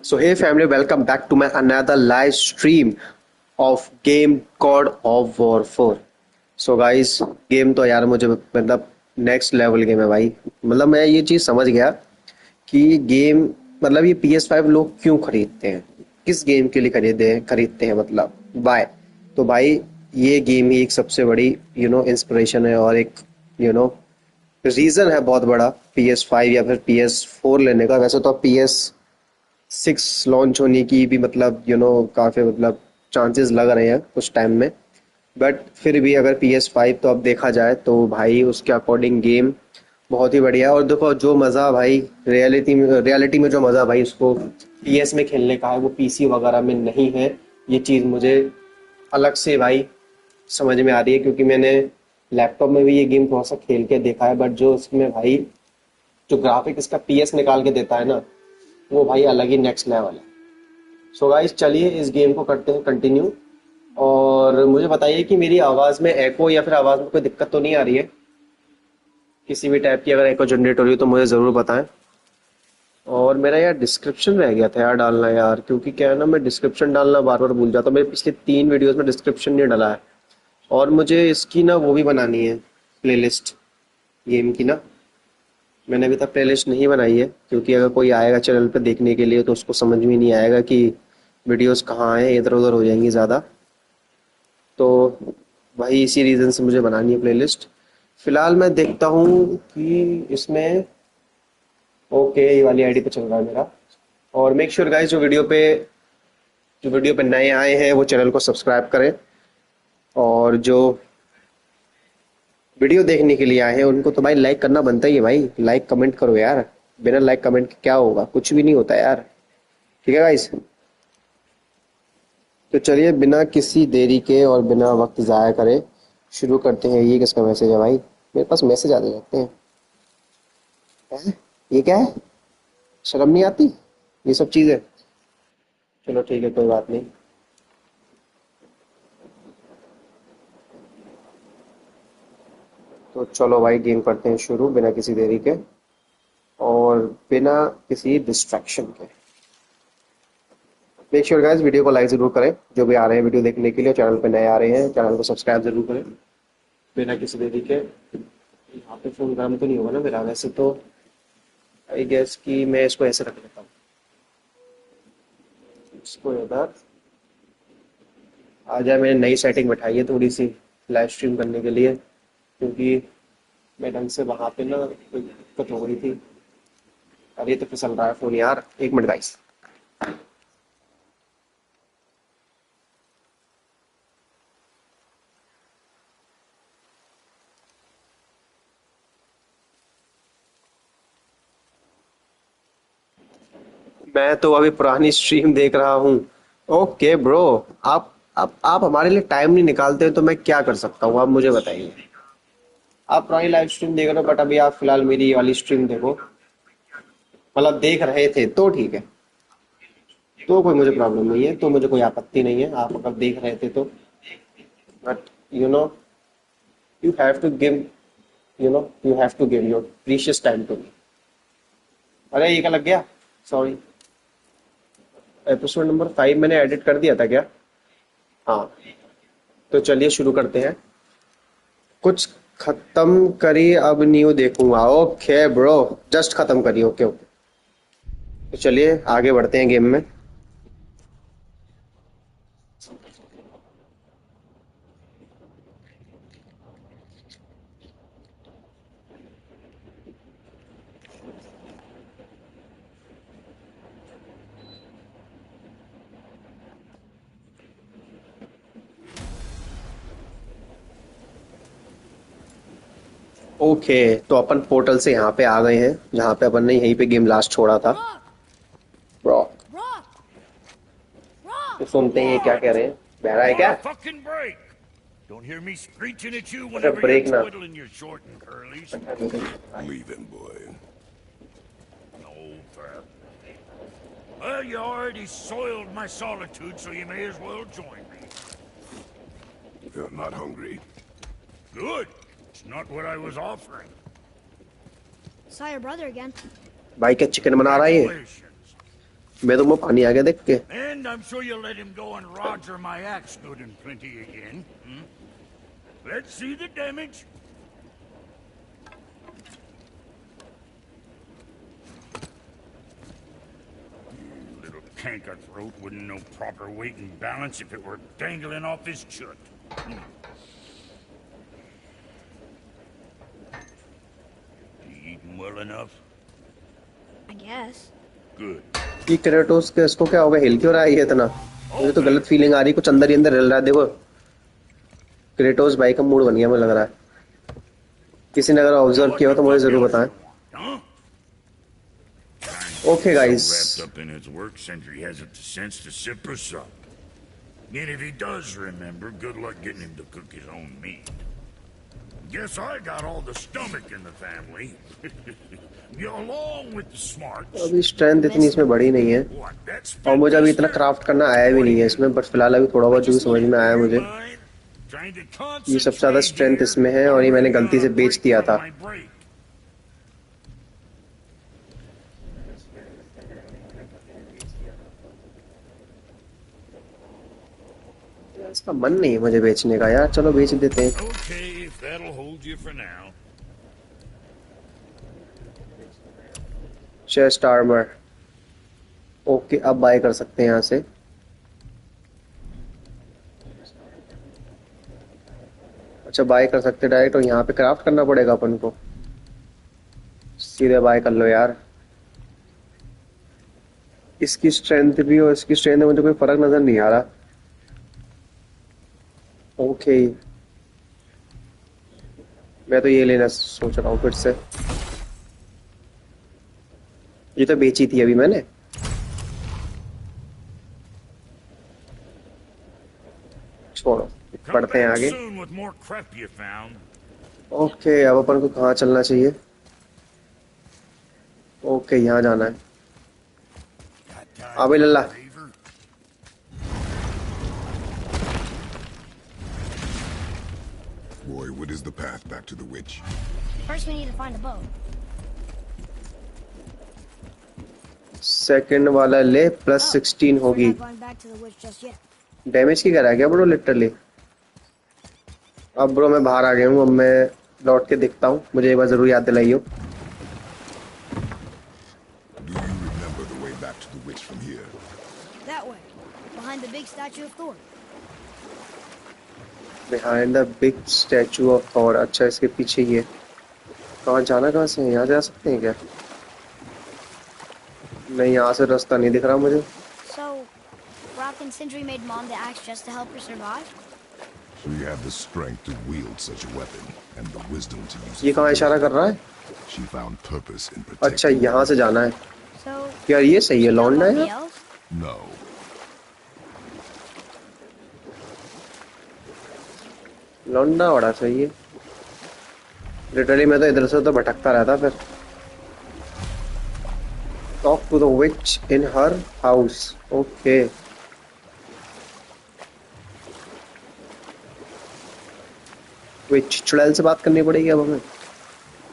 So hey family, welcome back to my another live stream of game God of War 4. So guys, game तो यार मुझे मतलब next level game है भाई। मतलब मैं ये चीज़ समझ गया कि गेम मतलब ये PS5 लोग क्यों खरीदते हैं, किस गेम के लिए खरीदते हैं मतलब बाय। तो भाई ये गेम ही एक सबसे बड़ी इंस्पिरेशन है और एक यू नो रीज़न है बहुत बड़ा PS5 या फिर PS4 लेने का। वैसे तो PS6 लॉन्च होने की भी मतलब काफ़ी मतलब चांसेस लग रहे हैं कुछ टाइम में। बट फिर भी अगर PS5 तो अब देखा जाए तो भाई उसके अकॉर्डिंग गेम बहुत ही बढ़िया है। और देखो जो मज़ा भाई रियलिटी में जो मज़ा भाई उसको PS में खेलने का है वो PC वगैरह में नहीं है। ये चीज़ मुझे अलग से भाई समझ में आ रही है क्योंकि मैंने लैपटॉप में भी ये गेम थोड़ा सा खेल के देखा है। बट जो इसमें भाई जो ग्राफिक इसका PS निकाल के देता है ना, वो भाई अलग ही नेक्स्ट लेवल है। सो गाइस चलिए इस गेम को करते हैं कंटिन्यू। और मुझे बताइए कि मेरी आवाज़ में एको या फिर आवाज़ में कोई दिक्कत तो नहीं आ रही है, किसी भी टाइप की अगर एको जनरेट हो रही हो तो मुझे ज़रूर बताएं। और मेरा यार डिस्क्रिप्शन रह गया था यार डालना यार, क्योंकि क्या है ना मैं डिस्क्रिप्शन डालना बार बार भूल जाता हूँ। मेरे पिछले 3 वीडियोस में डिस्क्रिप्शन नहीं डाला है। और मुझे इसकी ना वो भी बनानी है, प्लेलिस्ट गेम की ना। मैंने अभी तक प्लेलिस्ट नहीं बनाई है क्योंकि अगर कोई आएगा चैनल पे देखने के लिए तो उसको समझ में नहीं आएगा कि वीडियोस कहाँ हैं, इधर उधर हो जाएंगी ज़्यादा। तो वही इसी रीज़न से मुझे बनानी है प्लेलिस्ट। फिलहाल मैं देखता हूँ कि इसमें ओके ये वाली आईडी पे चल रहा है मेरा। और मेक श्योर गाइस जो वीडियो पे नए आए हैं वो चैनल को सब्सक्राइब करें। और जो वीडियो देखने के लिए आए हैं उनको तो भाई लाइक करना बनता ही है भाई। लाइक कमेंट करो यार, बिना लाइक कमेंट के क्या होगा, कुछ भी नहीं होता यार। ठीक है गाइस, तो चलिए बिना किसी देरी के और बिना वक्त ज़ाया करे शुरू करते हैं। ये किसका मैसेज है भाई, मेरे पास मैसेज आते रहते हैं। हैं? ये क्या है, शर्म नहीं आती ये सब चीज़ें। चलो ठीक है कोई बात नहीं। तो चलो भाई गेम करते हैं शुरू बिना किसी देरी के और बिना किसी डिस्ट्रैक्शन के। मेक श्योर गाइस वीडियो को लाइक जरूर करें, जो भी आ रहे हैं वीडियो देखने के लिए। चैनल पे नए आ रहे हैं चैनल को सब्सक्राइब जरूर करें बिना किसी देरी के। यहाँ पे फोन गर्म तो नहीं होगा ना मेरा, वैसे तो आई गेस कि मैं इसको ऐसे रख लेता हूँ, इसको इधर आ जाए। मैंने नई सेटिंग बैठाई है थोड़ी सी लाइव स्ट्रीम करने के लिए, क्योंकि मैं ढंग से वहाँ पे ना कोई दिक्कत हो गई थी। अरे तो फिसल रहा है फोन यार, एक मिनट गाइस। मैं तो अभी पुरानी स्ट्रीम देख रहा हूँ। ओके ब्रो, आप हमारे लिए टाइम नहीं निकालते तो मैं क्या कर सकता हूँ, आप मुझे बताइए। आप पुरानी लाइव स्ट्रीम देख रहे हो बट अभी आप फिलहाल मेरी वाली स्ट्रीम देखो, मतलब देख रहे थे तो ठीक है, तो कोई मुझे प्रॉब्लम नहीं है, तो मुझे कोई आपत्ति नहीं है आप अगर देख रहे थे तो। But you know you have to give you have to give your precious time to me. अरे ये क्या लग गया, सॉरी। एपिसोड नंबर 5 मैंने एडिट कर दिया था क्या? हाँ, तो चलिए शुरू करते हैं। कुछ खत्म करी अब न्यू देखूंगा। ओके ब्रो, जस्ट खत्म करी। ओके ओके, तो चलिए आगे बढ़ते हैं गेम में। ओके, तो अपन पोर्टल से यहाँ पे आ गए हैं जहाँ पे अपन ने यहीं पे गेम लास्ट छोड़ा था। ब्रो, तो सुनते हैं ये क्या कह रहे हैं। बहरा है क्या? Fucking break! Don't hear me screeching at you अच्छा whenever you're ब्रेक ना। twiddling your short and curlies. Leave him, boy. No crap. Well, you already soiled my solitude, so you may as well join me. You're not hungry. Good. It's not what I was offering. Saw your brother again. भाई क्या chicken बना रहा है ये? Congratulations. मैं तो वो पानी आ गया देख के। And I'm sure you'll let him go and roger my axe good and plenty again. Hmm? Let's see the damage. You little canker throat wouldn't know proper weight and balance if it were dangling off his chut. Hmm. You eating well enough? I guess. Good. ये Kratos के इसको क्या हो गया, हिल क्यों रहा है ये इतना? मुझे तो गलत फीलिंग आ रही है, कुछ अंदर ही अंदर हिल रहा है देखो। क्रेटोस भाई का मूड बन गया मुझे लग रहा है। किसी ने अगर ऑब्जर्व किया हो तो मुझे जरूर बताएं। Huh? Okay, guys. So wrapped up in his work, Sentry hasn't the sense to sip or sup. And if he does remember, good luck getting him to cook his own meat. Guess I got all the stomach in the family. Along with the smarts. अभी strength इतनी इसमें बड़ी नहीं है What, that's और मुझे अभी इतना क्राफ्ट करना आया भी नहीं है इसमें, बट फिलहाल अभी थोड़ा बहुत जो भी समझ में आया मुझे, ये सबसे ज्यादा स्ट्रेंथ इसमें है और ये मैंने गलती से बेच दिया था। इसका मन नहीं है मुझे बेचने का यार, चलो बेच देते हैं। Okay, if that'll hold you for now. Chest armour, okay अब बाय कर सकते हैं यहाँ से। अच्छा बाय कर सकते हैं डायरेक्ट, और यहाँ पे क्राफ्ट करना पड़ेगा अपन को। सीधे बाय कर लो यार। इसकी स्ट्रेंथ भी और इसकी स्ट्रेंथ में मुझे कोई फर्क नजर नहीं आ रहा। ओके मैं तो ये लेना सोच रहा हूँ फिर से। ये तो बेची थी अभी मैंने। छोड़ो पढ़ते हैं आगे। ओके अब अपन को कहाँ चलना चाहिए? ओके यहाँ जाना है। अबे लल्ला Boy, what is the path back to the witch? First, we need to find a boat. Second वाला ले प्लस 16 होगी। We're not going back to the witch just yet. Damage की कह रहा है क्या ब्रो लिटरली? अब ब्रो मैं बाहर आ गया हूँ, अब मैं लौट के दिखता हूँ, मुझे एक बार जरूर याद दिलाइयो। Do you remember the way back to the witch from here? That way, behind the big statue of Thor. Behind the big statue of Thor. अच्छा इसके पीछे ये कहाँ जाना, कहाँ से यहाँ जा सकते हैं क्या? नहीं यहाँ से रास्ता नहीं दिख रहा मुझे। So, Rock and Sindri made Mom the axe just to help her survive? She had the strength to wield such a weapon and the wisdom to use ये it. कहाँ इशारा कर रहा है? She found purpose in protecting. अच्छा यहाँ से जाना है So, यार, ये सही है। she killed लौंडा all है the elves? No. लौंडा बड़ा सही है लिटरली। मैं तो इधर से तो भटकता रहता फिर। Talk to the witch in her house. Okay witch चुड़ैल से बात करनी पड़ेगी अब हमें,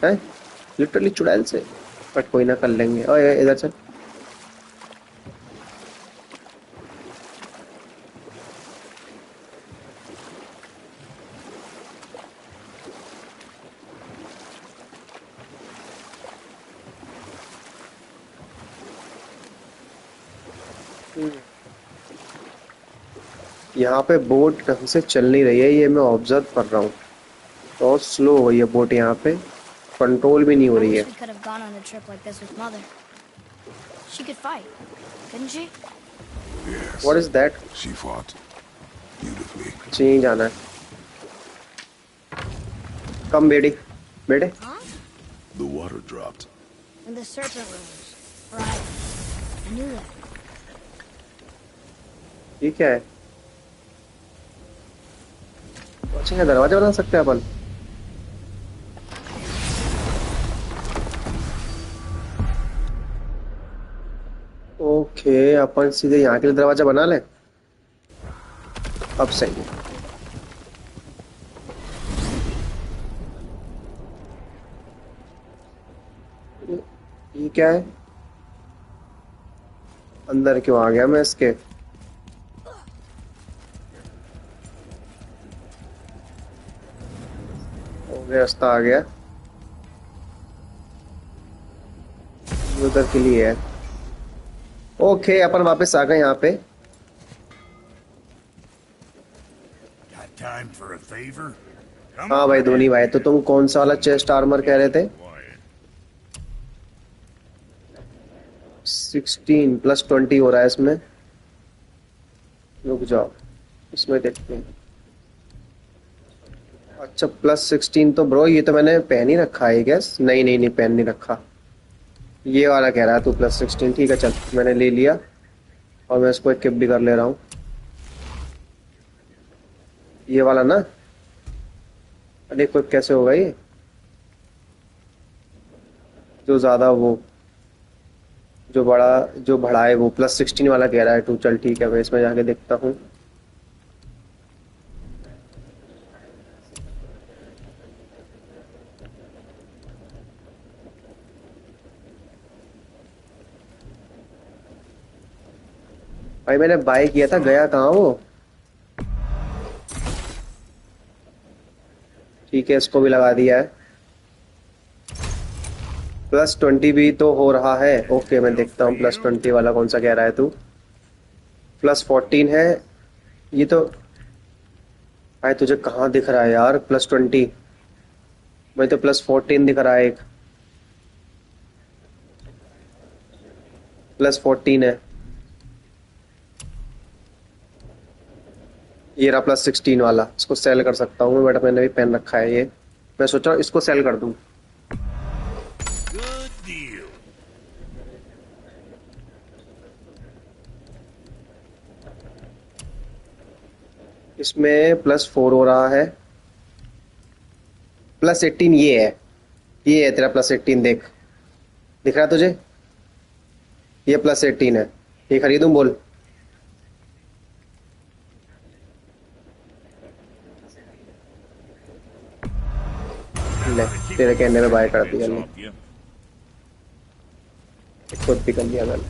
हैं लिटरली चुड़ैल से, बट कोई ना कर लेंगे। ओए इधर चल। यहाँ पे बोट ढंग से चल नहीं रही है, ये मैं ऑब्जर्व कर रहा हूँ। तो स्लो हो रही है बोट, यहाँ पे कंट्रोल भी नहीं हो I रही है। wish we could have gone on a trip like this with Mother. She could fight, couldn't she? Yes. What is that? She fought beautifully. यहीं जाना है। कम बेटी बेटे। Huh? The water dropped. When the serpent rose. Right. I knew that. ये क्या है? अच्छा क्या दरवाजा बना सकते हैं अपन? ओके अपन सीधे यहाँ के लिए दरवाजा बना ले। अब सही है। ये क्या है? अंदर क्यों आ गया मैं इसके? हो गया, रास्ता आ गया। ये उधर के लिए है। ओके, अपन वापस आ गए यहाँ पे। Got time for a favor? Come हाँ भाई on धोनी in भाई, तो here. तुम कौन सा वाला चेस्ट आर्मर कह रहे थे? Quiet. 16 प्लस 20 हो रहा है इसमें। रुक जाओ, इसमें देखते हैं। अच्छा प्लस 16 तो ब्रो ये तो मैंने पहन ही रखा है गैस। नहीं नहीं नहीं, पहन नहीं रखा। ये वाला कह रहा है तू प्लस 16। ठीक है चल, मैंने ले लिया और मैं इसको इक्विप भी कर ले रहा हूँ। ये वाला ना? अरे इक्विप कैसे होगा ये? जो ज्यादा वो जो बड़ा है वो प्लस 16 वाला कह रहा है तू। चल ठीक है, मैं इसमें जाके देखता हूँ। भाई मैंने बाय किया था, गया कहाँ वो? ठीक है, इसको भी लगा दिया है। प्लस 20 भी तो हो रहा है। ओके मैं Enough देखता for हूँ प्लस you? 20 वाला कौन सा कह रहा है तू। प्लस 14 है ये तो। भाई तुझे कहाँ दिख रहा है यार प्लस 20? भाई तो प्लस 14 दिख रहा है एक। प्लस 14 है। ये रहा प्लस 16 वाला। इसको सेल कर सकता हूँ बट मैंने भी पहन रखा है ये। मैं सोच रहा हूँ इसको सेल कर दूँ। Good deal. इसमें प्लस 4 हो रहा है। प्लस 18 ये है। ये है तेरा प्लस 18, देख दिख रहा है तुझे? ये प्लस 18 है। ये खरीदूं बोल? ले, Gotta keep तेरे the कहने में बाय कर दिया। fingerprints ले, off you. खुद भी कर लिया मैंने।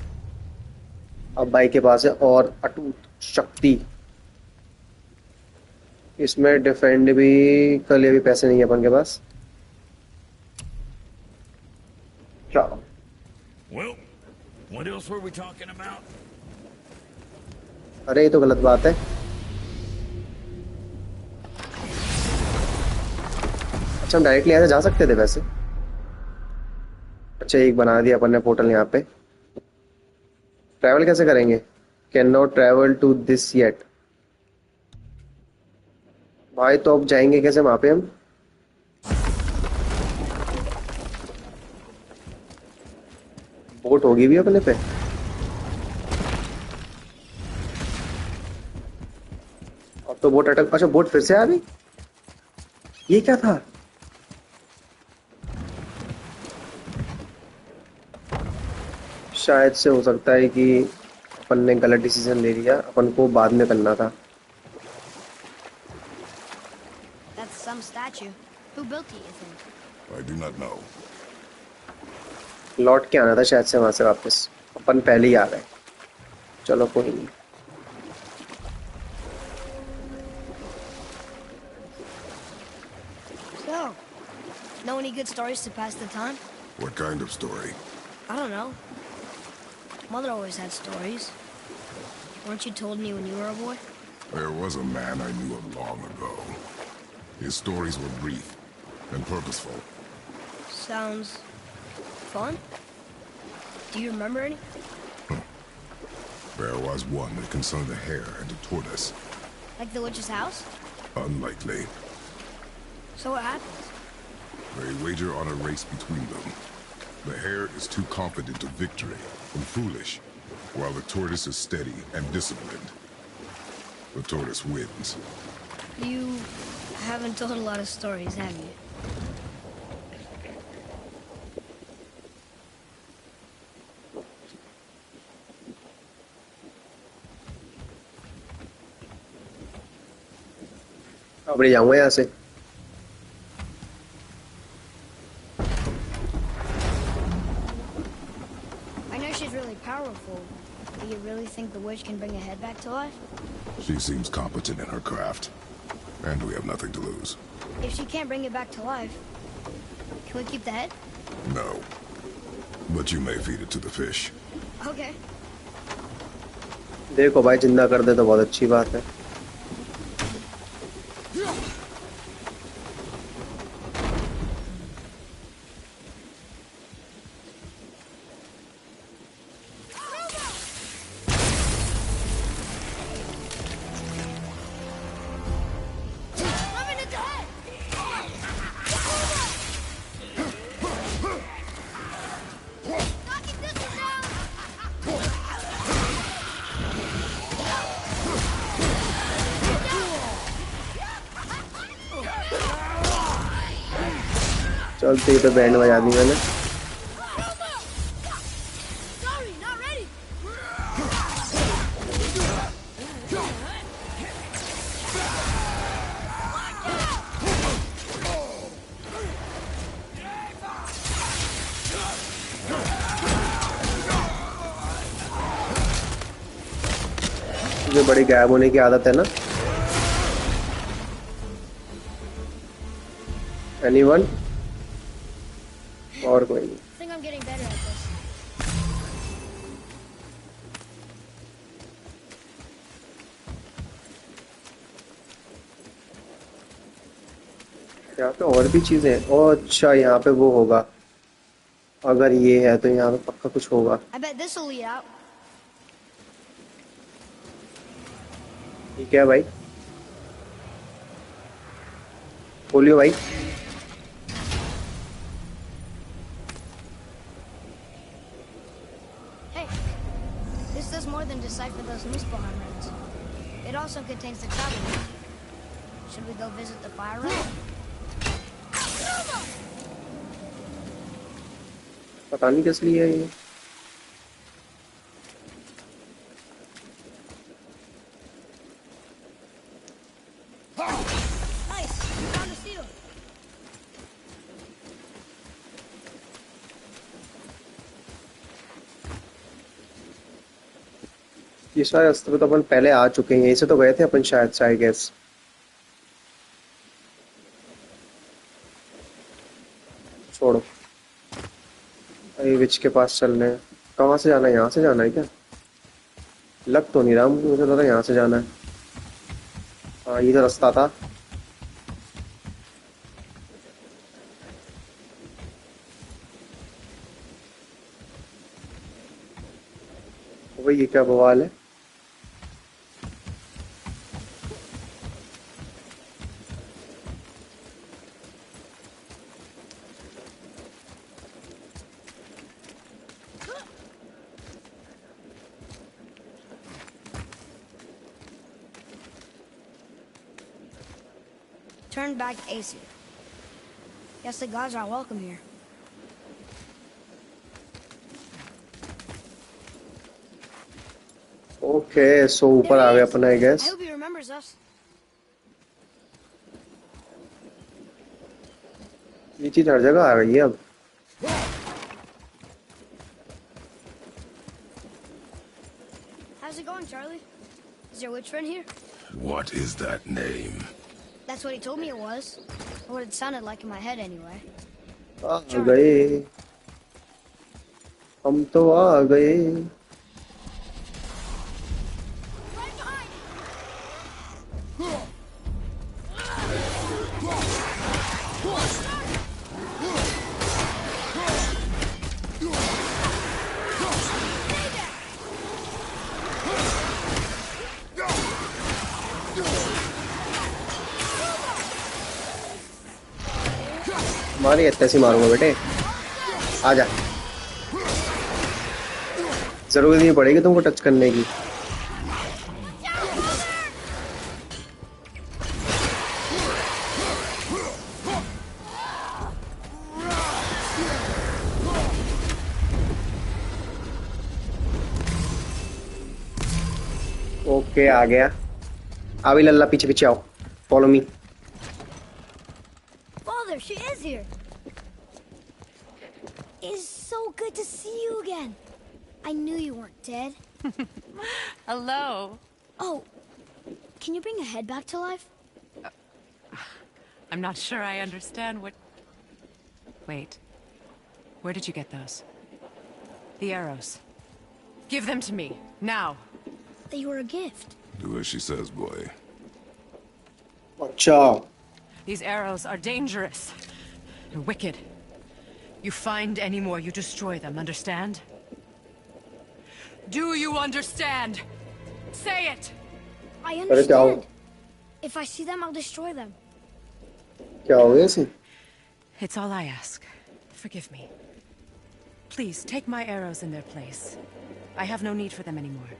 अब भाई के पास है और अटूट शक्ति। इसमें डिफेंड भी कर लिए, भी पैसे नहीं है अपन के पास। चलो। Well, what else were we talking about? अरे ये तो गलत बात है। अच्छा हम डायरेक्टली ऐसे जा सकते थे वैसे। अच्छा एक बना दिया अपन ने पोर्टल यहाँ पे। ट्रैवल कैसे करेंगे? Can not travel to this yet. भाई तो अब जाएंगे कैसे वहां पे हम? बोट होगी भी अपने पे? अब तो बोट अटक। अच्छा बोट फिर से आ गई। ये क्या था? शायद से हो सकता है कि अपन ने गलत डिसीजन ले लिया, अपन को बाद में करना था। That's some statue. Who built it, you think? I do not know. लौट के आना था शायद से वहां से वापस। अपन पहले ही आ गए। चलो कोई नहीं। So, know any good stories to pass the time? What kind of story? I don't know. Mother always had stories. Weren't you told me when you were a boy? There was a man I knew of long ago. His stories were brief and purposeful. Sounds fun. Do you remember any? There was one that concerned a hare and a tortoise. Like the witch's house? Unlikely. So what happens? They wager on a race between them. The hare is too confident of victory and foolish, while the tortoise is steady and disciplined. The tortoise wins. You haven't told a lot of stories, have you? अब ले जाऊंगा यहाँ से। I know she's really powerful, Do you really think the witch can bring a head back to life? She seems competent in her craft, and we have nothing to lose. If she can't bring it back to life, can we keep the head? No. But you may feed it to the fish. Okay. देखो भाई, जिंदा कर दे तो बहुत अच्छी बात है। चलते ही तो बैंड बजा दी मैंने। मुझे बड़ी गायब होने की आदत है ना। एनीवन? और कोई नहीं। I think I'm getting better at this. यहाँ पे और भी चीजें हैं। ओह अच्छा, यहाँ पे वो होगा। अगर ये है तो यहाँ पे पक्का कुछ होगा। I bet this will lead out. ठीक है भाई, बोलियो भाई। Hey, this does more than decipher those Muspelheim runes. It also contains the Kratos. Should we go visit the fire room? पता नहीं किस लिए है ये। Nice, we found a seal. ये सारे अस्त्र तो अपन पहले आ चुके हैं, यहीं से तो गए थे अपन शायद से, आई गेस। छोड़ो, अरे विच के पास चलने हैं। कहाँ से जाना है? यहाँ से जाना है क्या? लग तो नहीं रहा मुझे, लगा यहाँ से जाना है। हाँ, ये तो रास्ता था। भाई ये क्या बवाल है? Turn back Aesir. Guess the gods are welcome here. Okay, so ऊपर आ गए अपन, I I guess. hope he remembers us. ये चीज हर जगह आ गई है अब। How's it going, Charlie? Is your witch friend here? What is that name? That's what he told me it was. Or what it sounded like in my head anyway. आ गए, हम तो आ गए। मारी इतने से मारूंगा बेटे, आजा। जरूरत नहीं पड़ेगी तुमको टच करने की। ओके, आ गया। अभी लल्ला पीछे पीछे आओ, follow me. Father, she is here. It's so good to see you again. I knew you weren't dead. Hello. Oh, can you bring a head back to life? I'm not sure I understand what... Wait. Where did you get those? The arrows. Give them to me, now. They were a gift. Do as she says, boy. अच्छा These arrows are dangerous and wicked. You find any more, you destroy them, understand? Do you understand? Say it! I अरे क्या हो understand. If I see them, I'll destroy them. क्या हो गया इसे It's all I ask. Forgive me. Please, take my arrows in their place. I have no need for them anymore.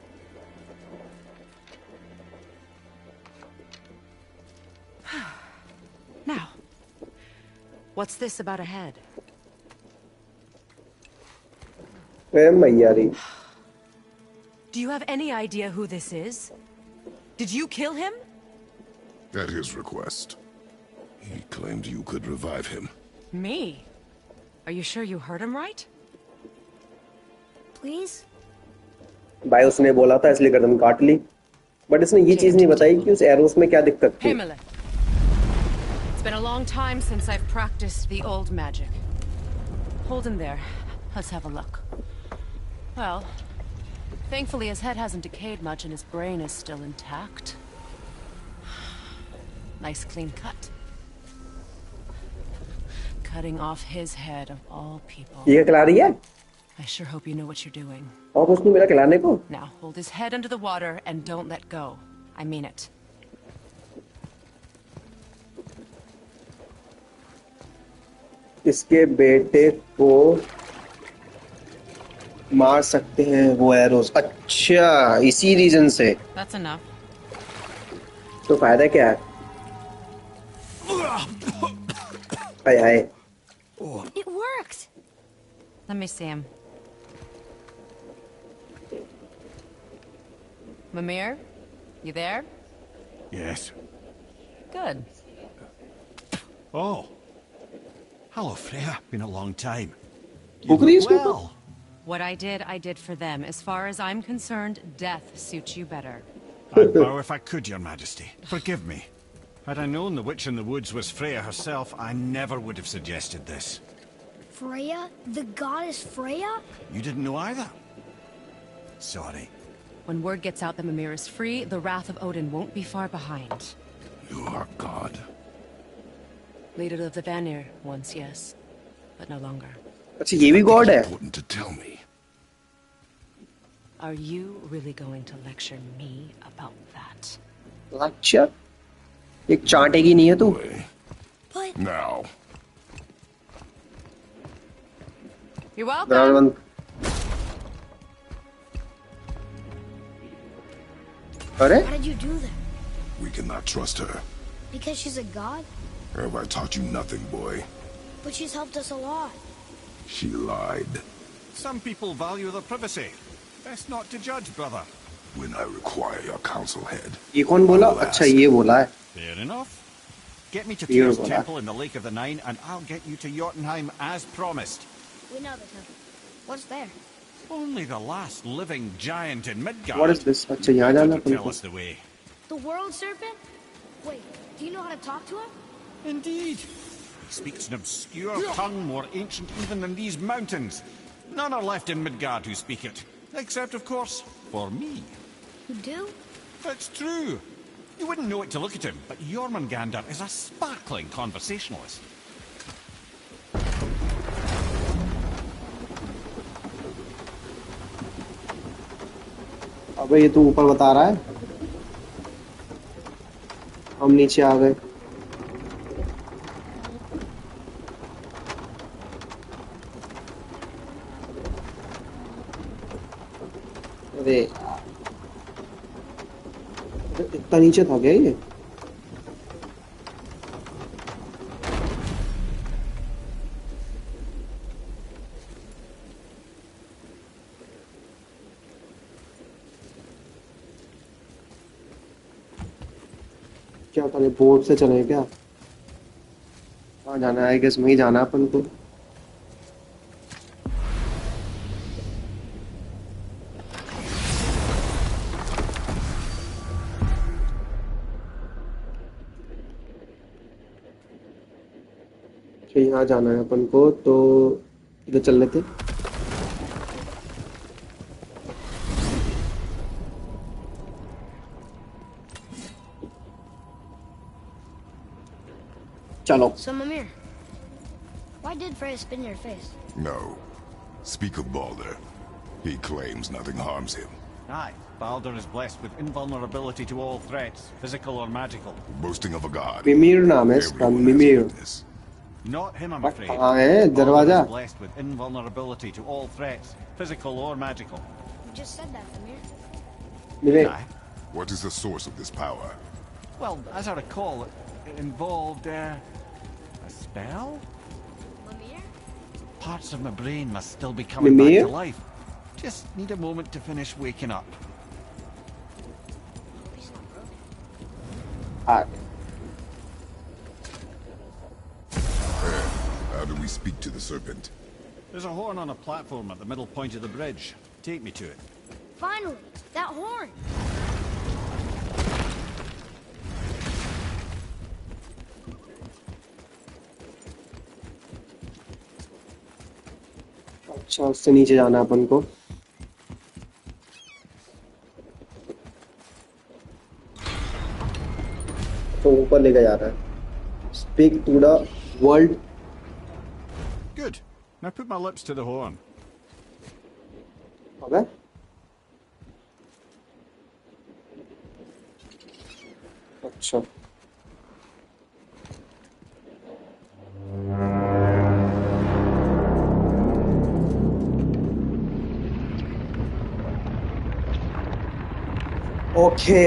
Now, what's this about a head? ए मैया रे Do you have any idea who this is? Did you kill him? At his request. He claimed you could revive him. Me? Are you sure you heard him right? Please? भाई उसने बोला था इसलिए गर्दन काट ली but इसने ये चीज नहीं बताई कि उस एरोस में क्या दिक्कत थी Himmler. It's been a long time since I've practiced the old magic. Hold him there. Let's have a look. Well, thankfully his head hasn't decayed much and his brain is still intact. Nice clean cut. Cutting off his head of all people. ये खिला रही है I sure hope you know what you're doing. और कुछ नहीं मिला खिलाने को Now, hold his head under the water and don't let go. I mean it. इसके बेटे को मार सकते हैं वो एरोस अच्छा इसी रीजन से That's enough. तो फायदा क्या है हाय हाय It worked! Let me see him. Mimir? You there? Yes. Good. Oh. Hello, Freya. Been a long time. Kukri You is look well. What I did for them. As far as I'm concerned, death suits you better. I'd bow if I could, Your Majesty. Forgive me. Had I known the witch in the woods was Freya herself, I never would have suggested this. Freya? The goddess Freya? You didn't know either? Sorry. When word gets out that Mimir is free, the wrath of Odin won't be far behind. You are God. Leader of the Vanir, once, yes. But no longer. अच्छा ये भी God है Important to tell me. Are you really going to lecture me about that? अच्छा एक चाटेगी नहीं है तू Boy. But Now. You're दरवाजा welcome. बंद अरे why did you do that? We cannot trust her. Because she's a god? Have I taught you nothing, boy? But she's helped us a lot. She lied. Some people value their privacy. Best not to judge, brother. When I require your council head. ये कौन बोला अच्छा ये बोला है Fair enough. Get me to Here, Tyr's brother. temple in the Lake of the Nine, and I'll get you to Jotunheim as promised. We know the temple. What's there? Only the last living giant in Midgard. What is this अच्छा यहाँ जाना To tell upon us the way. The world serpent? Wait, do you know how to talk to him? Indeed. He speaks an obscure tongue more ancient even than these mountains. None are left in Midgard who speak it. Except, of course, for me. You do? It's true. You wouldn't know it to look at him, but Jormungandr is a sparkling conversationalist. अबे ये तो ऊपर बता रहा है हम नीचे आ गए अरे इतना नीचे था क्या ये क्या करे बोट से चले क्या कहाँ जाना है आई गेस वहीं जाना है अपन को यहाँ जाना है अपन को, तो इधर चल लेते। चलो। So, Mimir, why did Freya spin your face? No. Speak of Balder. He claims nothing harms him. Aye, Balder is blessed with invulnerability to all threats, physical or magical. Boasting of a god. मिमिर नाम है इसका, Everyone has मिमिर। heard this. Not him, I'm afraid. कहाँ है Balder दरवाजा? is blessed with invulnerability to all threats, physical or magical. You just said that, Mimir. मिमिर। Aye. What is the source of this power? Well, as I recall, it involved a spell? Mimir? Parts of my brain must still be coming back Mimir? to life. Just need a moment to finish waking up. Hope he's not broken. हाँ। How do we speak to the serpent? There's a horn on a platform at the middle point of the bridge. Take me to it. Finally, that horn. अच्छा, उससे नीचे जाना है अपन को। तो ऊपर लेके जा रहा है। Speak to the world। Good. Now put my lips to the horn. अबे अच्छा, ओके,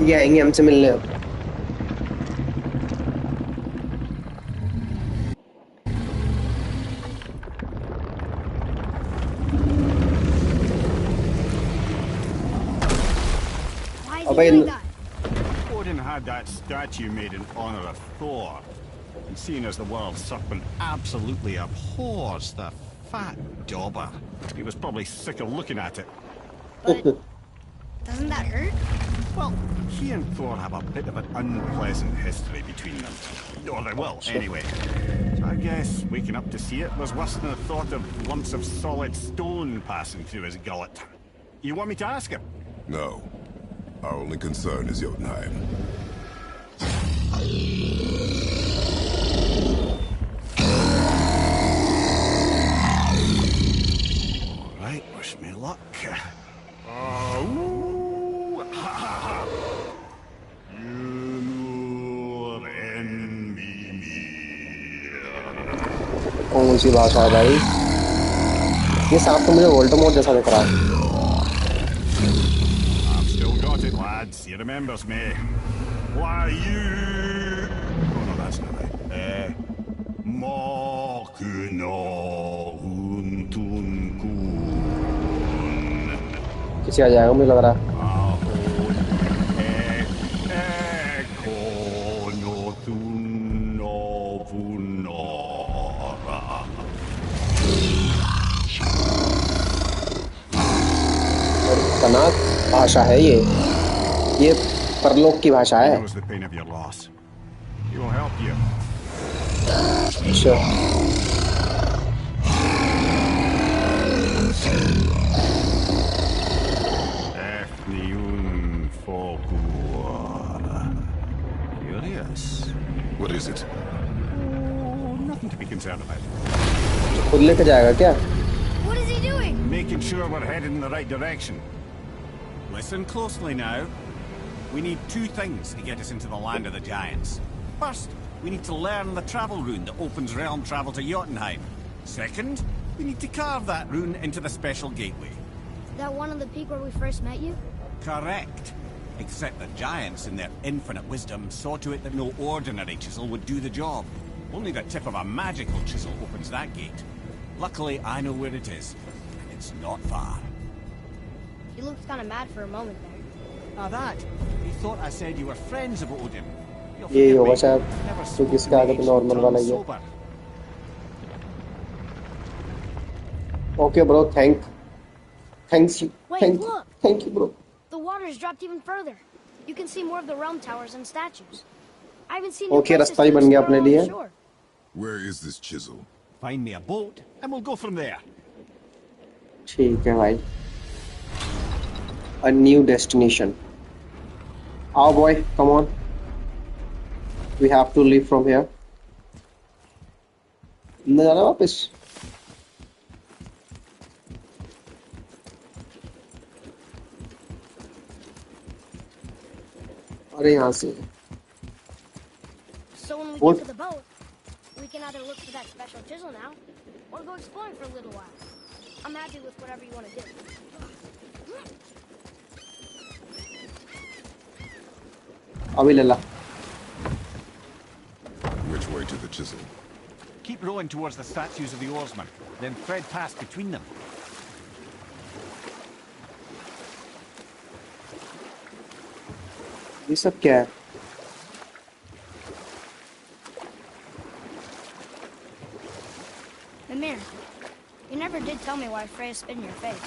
ये आएंगे हमसे मिलने अब। Why is he अबे doing that? Odin had that statue made in honor of Thor. And seeing as the world serpent absolutely abhors the fat dauber, he was probably sick of looking at it. But doesn't that hurt? Well, he and Thor have a bit of an unpleasant history between them. Or they will, anyway. So I guess waking up to see it was worse than the thought of lumps of solid stone passing through his gullet. You want me to ask him? No. Our only concern is Jotunheim. Right, wish me luck. कौन सी भाषा है भाई? ये सांप तो मुझे Voldemort जैसा दिख रहा है। I've still got it, lads. He remembers me. Why you? Oh no, that's not right. Mokuno untun kun. किसी आ जाएगा मुझे लग रहा है। खतरनाक भाषा है ये परलोक की भाषा है। Knows the pain of your loss. He will help you. अच्छा, Efniun Folkuara. Curious. What is it? Oh, nothing to be concerned about. खुद लेके जाएगा क्या? What is he doing? Making sure we're headed in the right direction. Listen closely now. We need two things to get us into the land of the giants. First, we need to learn the travel rune that opens realm travel to Jotunheim. Second, we need to carve that rune into the special gateway. That one on the peak where we first met you? Correct. Except the giants, in their infinite wisdom, saw to it that no ordinary chisel would do the job. Only the tip of a magical chisel opens that gate. Luckily, I know where it is, and it's not far. He looked kind of mad for a moment there. Now that, he thought I said you were friends of Odin. You'll ये forgive होगा me. शायद, Never तो spoke किसका आगे तो mage, normal वाला ही है। sober. Okay bro, thanks you, Wait, look! Thank you bro. The water's dropped even further. You can see more of the realm towers and statues. I haven't seen Okay, new places रास्ता ही to बन गया explore अपने on the लिए। shore. Where is this chisel? Find me a boat, and we'll go from there. ठीक है भाई. A new destination. Oh boy, come on. We have to leave from here. अंदर जाना वापस. अरे यहाँ से. So when we What? get to the boat, we can either look for that special chisel now, or go exploring for a little while. I'm happy with whatever you want to do. अभी ले ला. Which way to the chisel? Keep rowing towards the statues of the oarsmen, then thread past between them. ये सब क्या है? Mimir, you never did tell me why Freya spit in your face.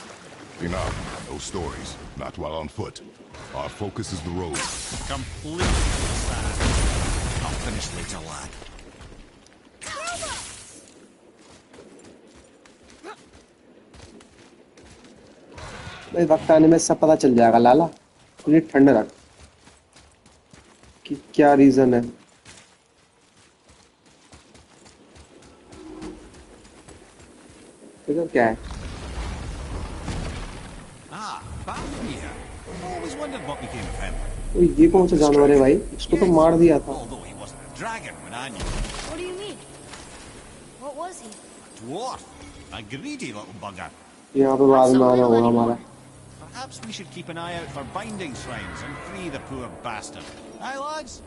Enough. No stories. Not while on foot. Our focus is the road. Completely sad. I'll finish later, lad. भाई वक्त आने में सब पता चल जाएगा लाला. तुझे ठंड रख कि क्या रीजन है. इधर क्या है? Ah, Vampire. Always wondered what became of him. तो ये कौन सा जानवर है भाई? इसको तो मार दिया था. Although he wasn't a dragon when I knew. What do you mean? What was he? Dwarf. A greedy little bugger. यहाँ पे बाद में आना होगा हमारा. Perhaps we should keep an eye out for binding shrines and free the poor bastard. Aye, lads?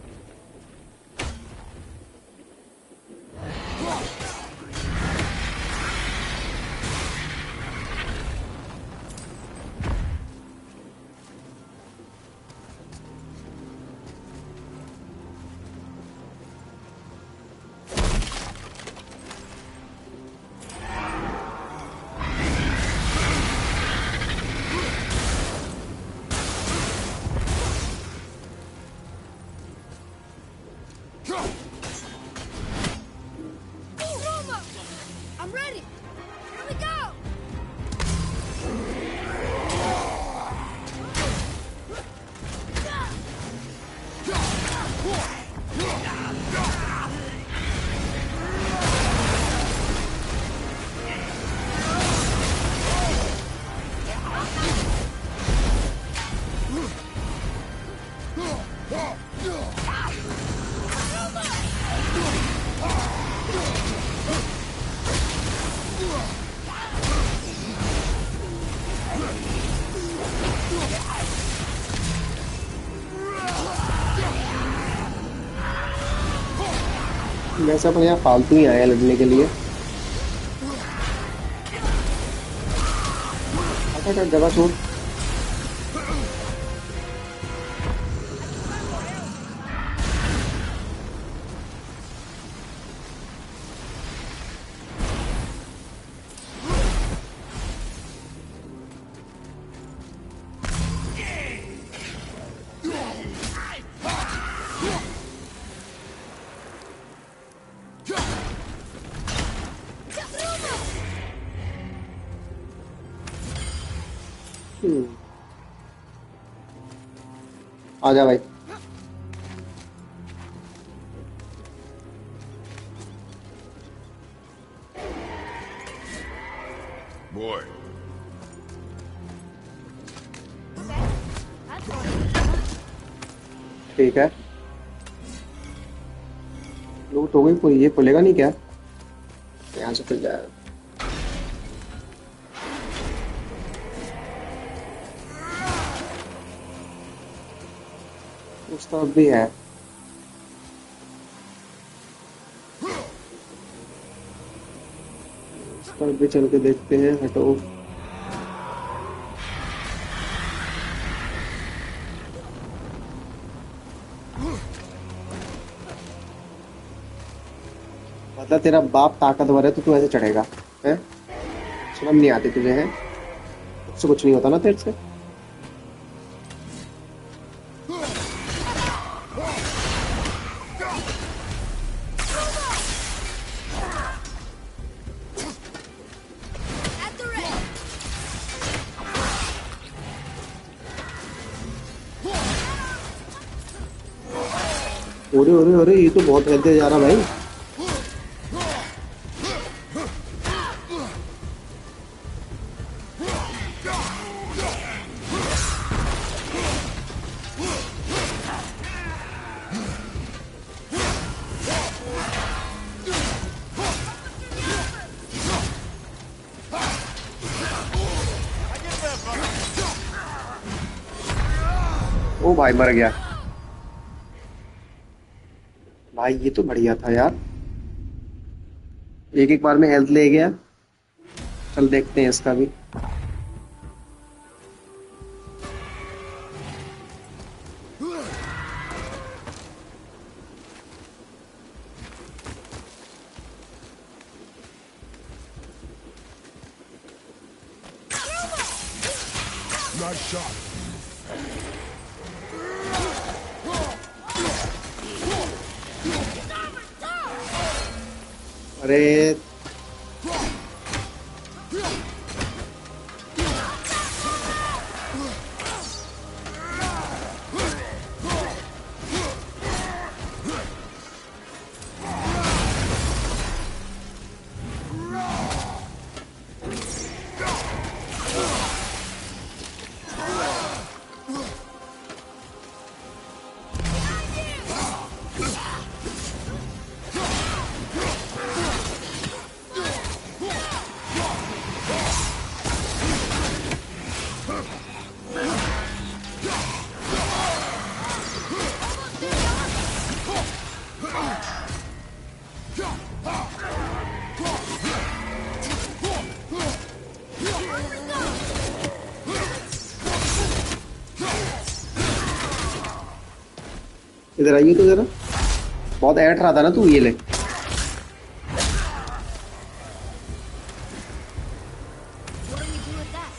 I'm ready. Here we go. वैसे अपन यहाँ फालतू ही आए हैं लड़ने के लिए. अच्छा जगह छोड़. आजा भाई. Boy, That's fun. ठीक है. लूट हो गई पूरी. ये खुलेगा नहीं क्या? यहाँ से खुल जाएगा. उस तरफ भी है. उस तरफ भी चल के देखते हैं. हटो. मतलब तेरा बाप ताकतवर है तो तू ऐसे चढ़ेगा हैं? शर्म नहीं आती तुझे? है उससे कुछ नहीं होता ना तेरे से. अरे अरे अरे, ये तो बहुत हेल्दी जा रहा भाई। ओ भाई मर गया भाई, ये तो बढ़िया था यार, एक एक बार में हेल्थ ले गया। चल देखते हैं इसका भी। Nice shot. अरे इधर आइए तो जरा, बहुत ऐठ रहा था ना तू, ये ले। What do we do with that?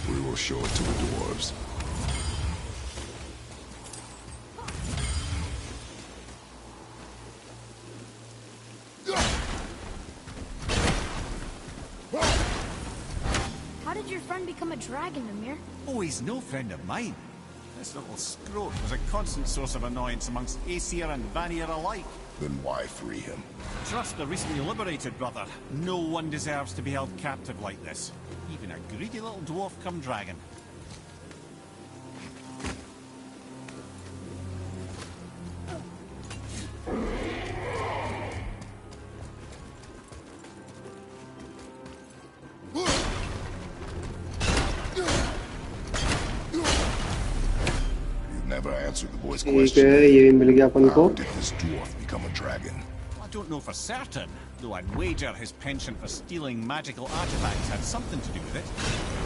We will show it to the dwarves. How did your friend become a dragon, Amir? Oh, he's no friend of mine. This little scrote was a constant source of annoyance amongst Aesir and Vanir alike. Then why free him? Trust the recently liberated, brother. No one deserves to be held captive like this. Even a greedy little dwarf come dragon. You've never answered the boy's ठीक question. है, ये भी मिल गया अपन How को। did this dwarf become a dragon? I don't know for certain, though I'd wager his penchant for stealing magical artifacts had something to do with it.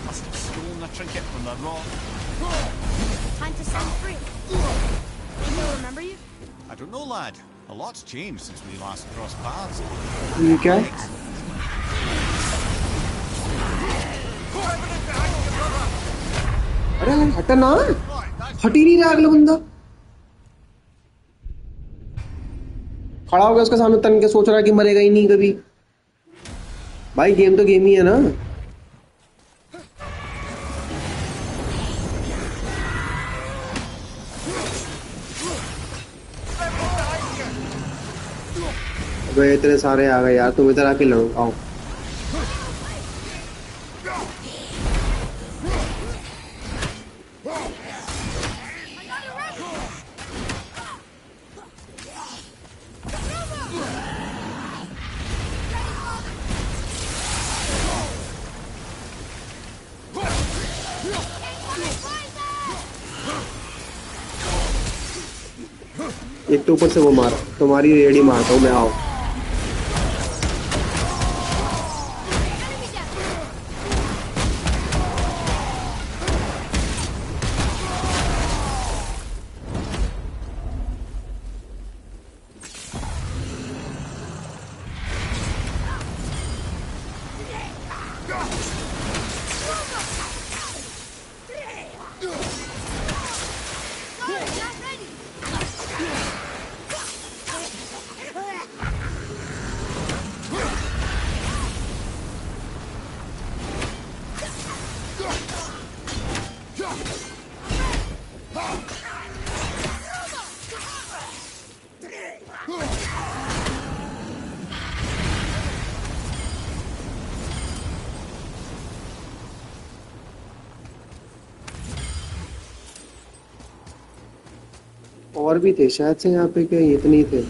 Must have stolen a trinket from the rock. Time to set him free. Think he'll remember you? I don't know, lad. A lot's changed since we last crossed paths. ये क्या है? अरे हटा ना, हट ही नहीं रहा अगला बंदा। खड़ा हो गया उसके सामने, तन के सोच रहा है कि मरेगा ही नहीं कभी। भाई गेम तो गेम ही है ना। अबे इतने सारे आ गए यार, तुम इधर आके लड़ो, आओ। एक तो ऊपर से वो मार, तुम्हारी रेडी मारता हूँ मैं, आओ। और भी थे शायद से यहाँ पे, क्या इतने ही थे?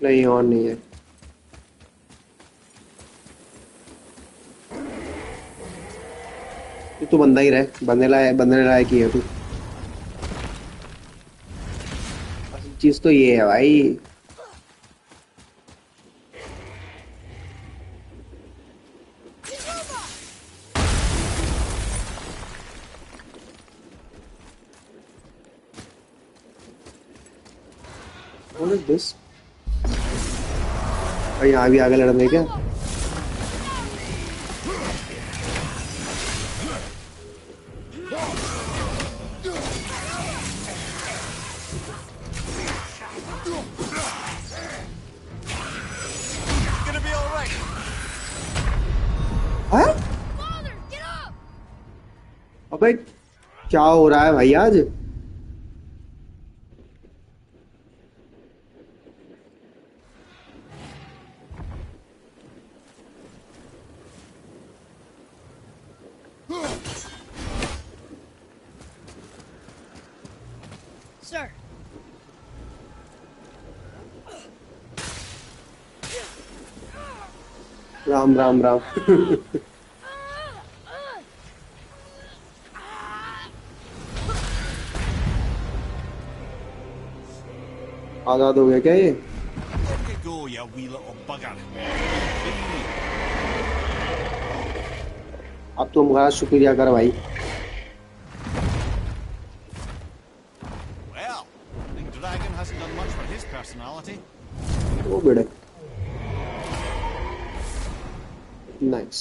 नहीं, और नहीं है। तू बंदा ही रहे, बंदने लायक ही है तू। असल चीज तो ये है भाई। What is this? भाई यहाँ भी आगे लड़ने क्या? Gonna be all right. हाँ? Father, get up! अबे क्या हो रहा है भाई आज? Sir. राम राम राम। आजाद हो गया क्या ये? There you go, you wee little bugger. अब तो हमारा शुक्रिया कर भाई। Well, the dragon hasn't done much for his personality. वो बेड़े। नाइस।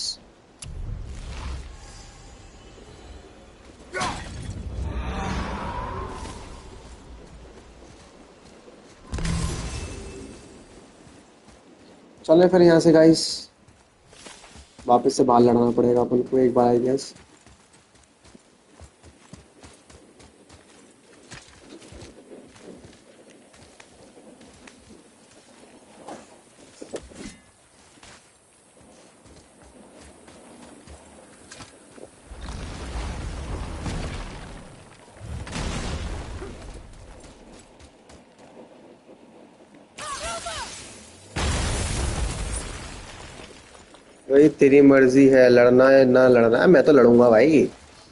चले फिर यहाँ से गाइस, वापस से बाहर लड़ना पड़ेगा अपन को एक बार आई गेस। भाई तेरी मर्जी है, लड़ना है ना लड़ना है, मैं तो लड़ूंगा भाई।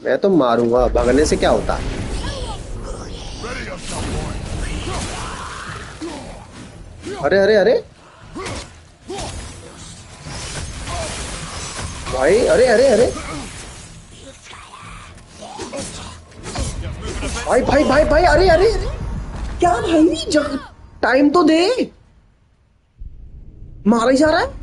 मैं तो मारूंगा, भागने से क्या होता है? अरे अरे अरे भाई, अरे अरे अरे भाई भाई भाई भाई, अरे अरे अरे क्या भाई, टाइम तो दे, मारा ही जा रहा है।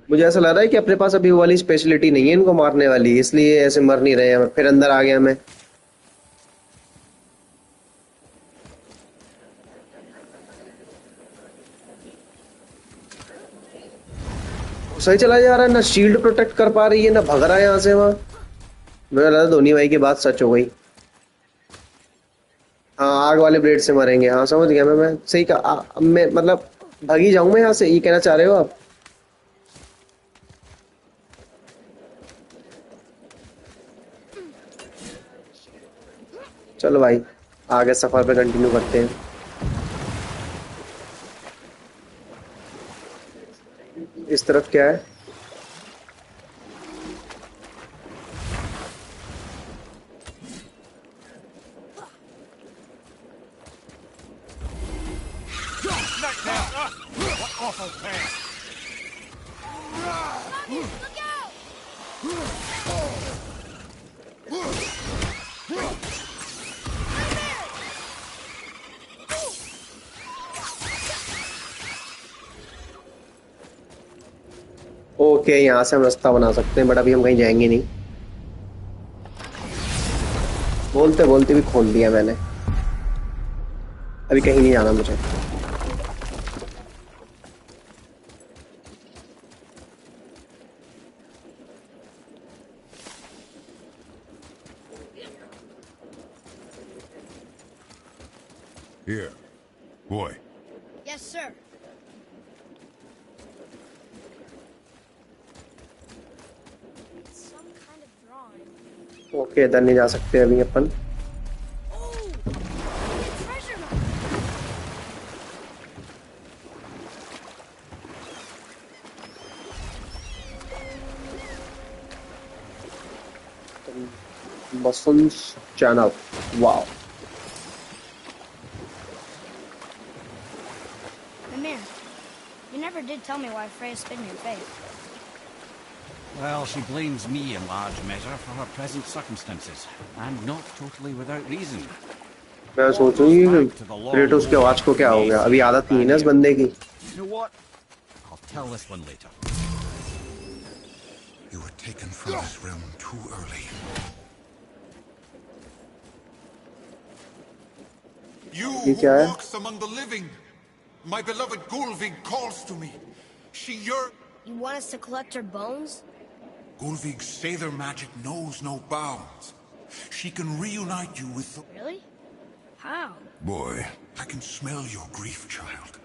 मुझे ऐसा लग रहा है कि अपने पास अभी वो वाली स्पेशलिटी नहीं है इनको मारने वाली, इसलिए ऐसे मर नहीं रहे हैं। फिर अंदर आ गया मैं। सही चला जा रहा है, ना शील्ड प्रोटेक्ट कर पा रही है, ना भग रहा है यहाँ से वहां। मुझे लगा धोनी भाई की बात सच हो गई। हाँ, आग वाले ब्लेड से मरेंगे। हाँ समझ गया मैं सही कहा। मैं मतलब भागी जाऊं मैं यहाँ से, ये कहना चाह रहे हो आप? चलो भाई, आगे सफर पे कंटिन्यू करते हैं। इस तरफ क्या है? What awful pest! Look out! Okay, यहाँ से हम रास्ता बना सकते हैं, बट अभी हम कहीं जाएंगे नहीं। बोलते बोलते भी खोल दिया मैंने। अभी कहीं नहीं जाना मुझे। Here. Boy. Yes, sir. It's some kind of drawing. Okay, इधर नहीं जा सकते अभी अपन। Oh! It's treasure map. Muscles channel. Wow. Mimir, you never did tell me why Freya spit in your face. Well, she blames me in large measure for her present circumstances, and not totally without reason. मैं सोचूं कि Kratos की आवाज को क्या हो गया? अभी आदत नहीं है ना इस बंदे की। You know what? I'll tell this one later. You were taken from this realm too early. You ये who क्या है? walks among the living, my beloved Gulvig calls to me. She yearns. You want us to collect her bones? Gulvig's Sather magic knows no bounds. She can reunite you with the... Really? How? Boy. I can smell your grief, child.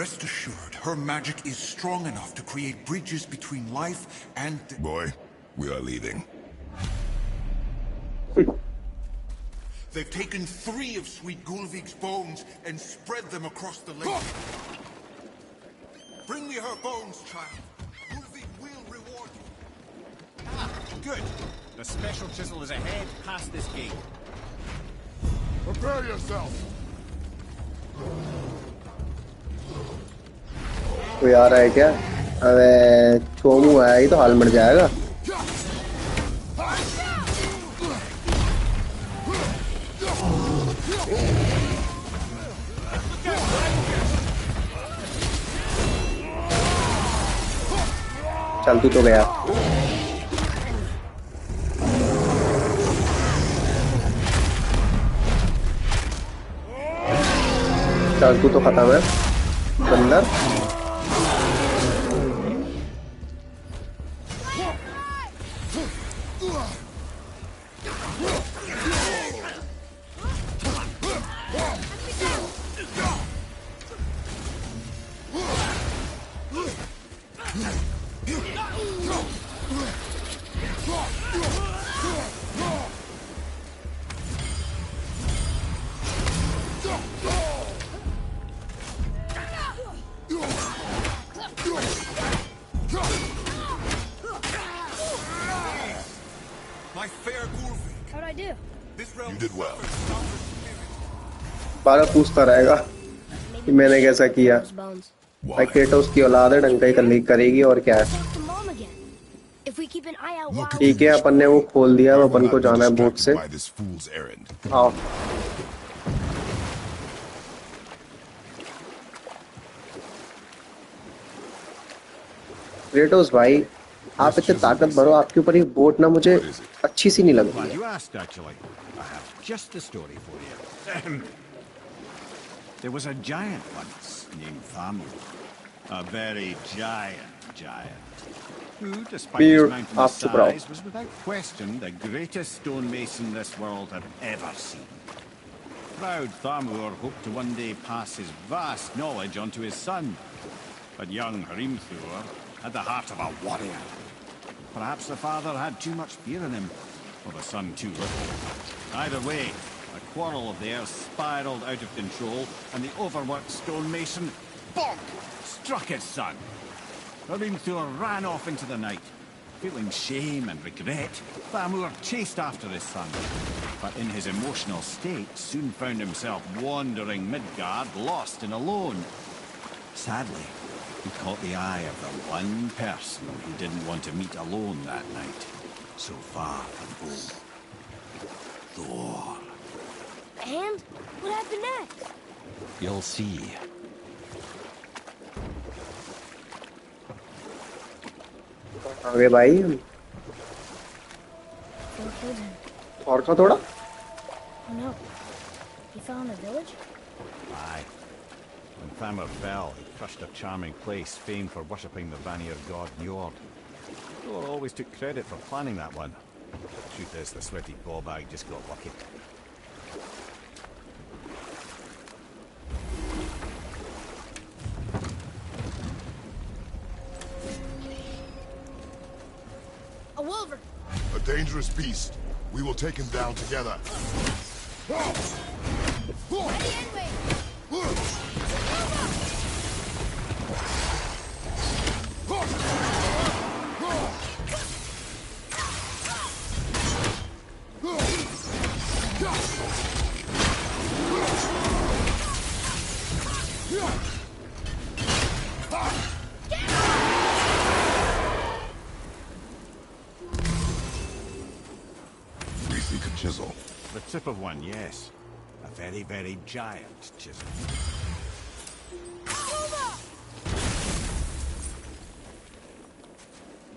Rest assured, her magic is strong enough to create bridges between life and... Boy, we are leaving. They've taken 3 of sweet Gulvig's bones and spread them across the lake. Bring me her bones, child. Gulvig will reward you. Ah, good. The special chisel is ahead past this gate. Prepare yourself. कोई आ रहा है क्या? अबे चोमू आया ही तो हाल मर जाएगा। चल तू तो गया। चल तू तो खत्म है बंदर। My fair Gulvig. How'd I do? This realm... You did well. बारह पूछता रहेगा कि मैंने कैसा किया। Those bones. भाई क्रेटोस की औलाद है, डंका ही करेगी और क्या है। Talk to Mom again. If we keep an eye out while... ठीक है, अपन ने वो खोल दिया, अब अपन को जाना है बोट से। By this fool's errand. आओ। क्रेटोस भाई, आप इतने ताकतवर हो, आपके ऊपर ये बोट ना मुझे अच्छी सी नहीं लग रही Glad है। you asked, actually. I have just the story for you. There was a giant once named Thamu. A very giant. Who, despite Beer his mountainous up to brow. size, was without question the greatest stonemason this world had ever seen. Proud Thamur hoped to one day pass his vast knowledge onto his son. But young Hrimthur had the heart of a warrior. Perhaps the father had too much fear in him, or the son too little. Either way, a quarrel of theirs spiraled out of control, and the overworked stonemason, bonk, struck his son. Hrimthur ran off into the night. Feeling shame and regret, Thamur chased after his son, but in his emotional state soon found himself wandering Midgard, lost and alone. Sadly, he caught the eye of the one person he didn't want to meet alone that night, so far from home. Thor. And? What happened next? You'll see. आगे भाई Four kids and... और का थोड़ा Oh no. He fell in the village? Aye. When Thamur fell, he crushed a charming place famed for worshipping the Vanir god Njord. Thor always took credit for planning that one. Truth is, the sweaty ball bag just got lucky. dangerous beast. We will take him down together. We seek a chisel. The tip of one, yes. A very, very giant chisel.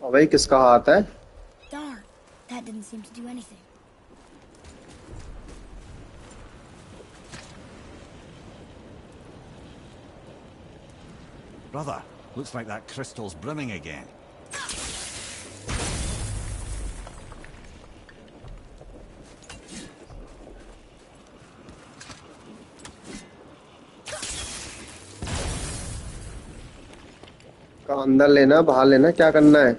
अबे किसका हाथ है? Darn, that didn't seem to do anything. Brother, looks like that crystal's brimming again. अंदर लेना, बाहर लेना, क्या करना है?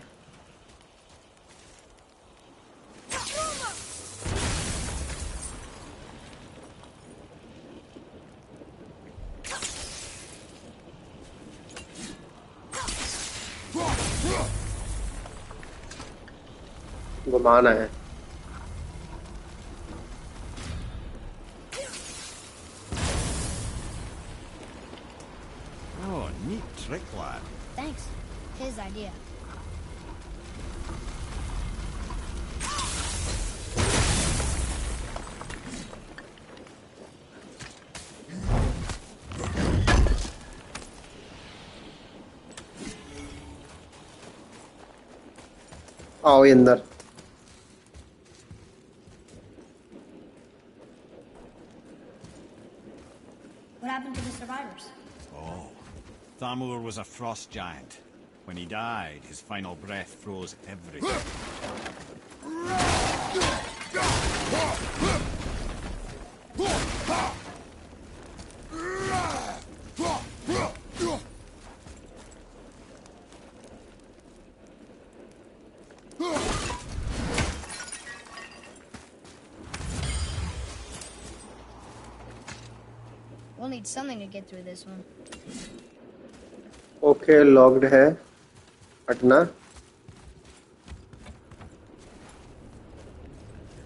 घुमाना है। Oh, neat trick, lad. Thanks. His idea. आओ ये अंदर। What happened to the survivors? Oh, Thamur was a frost giant. When he died, his final breath froze everything. We'll need something to get through this one. Okay, locked है। हटना।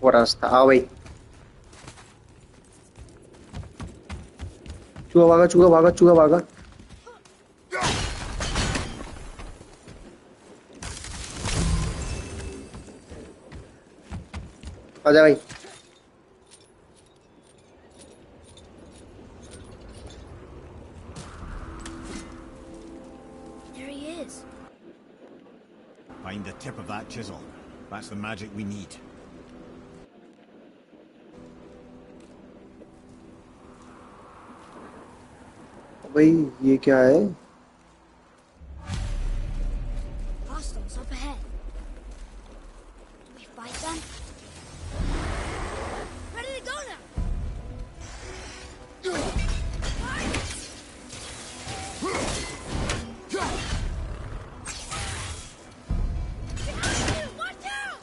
वो रास्ता, आओ भाई। चूहा भागा, चूहा भागा, चूहा भागा। आजा भाई। There he is. Find the tip of that chisel. That's the magic we need. भाई ये क्या है? Hostiles up ahead. Do we fight them? Ready to go now. Watch out!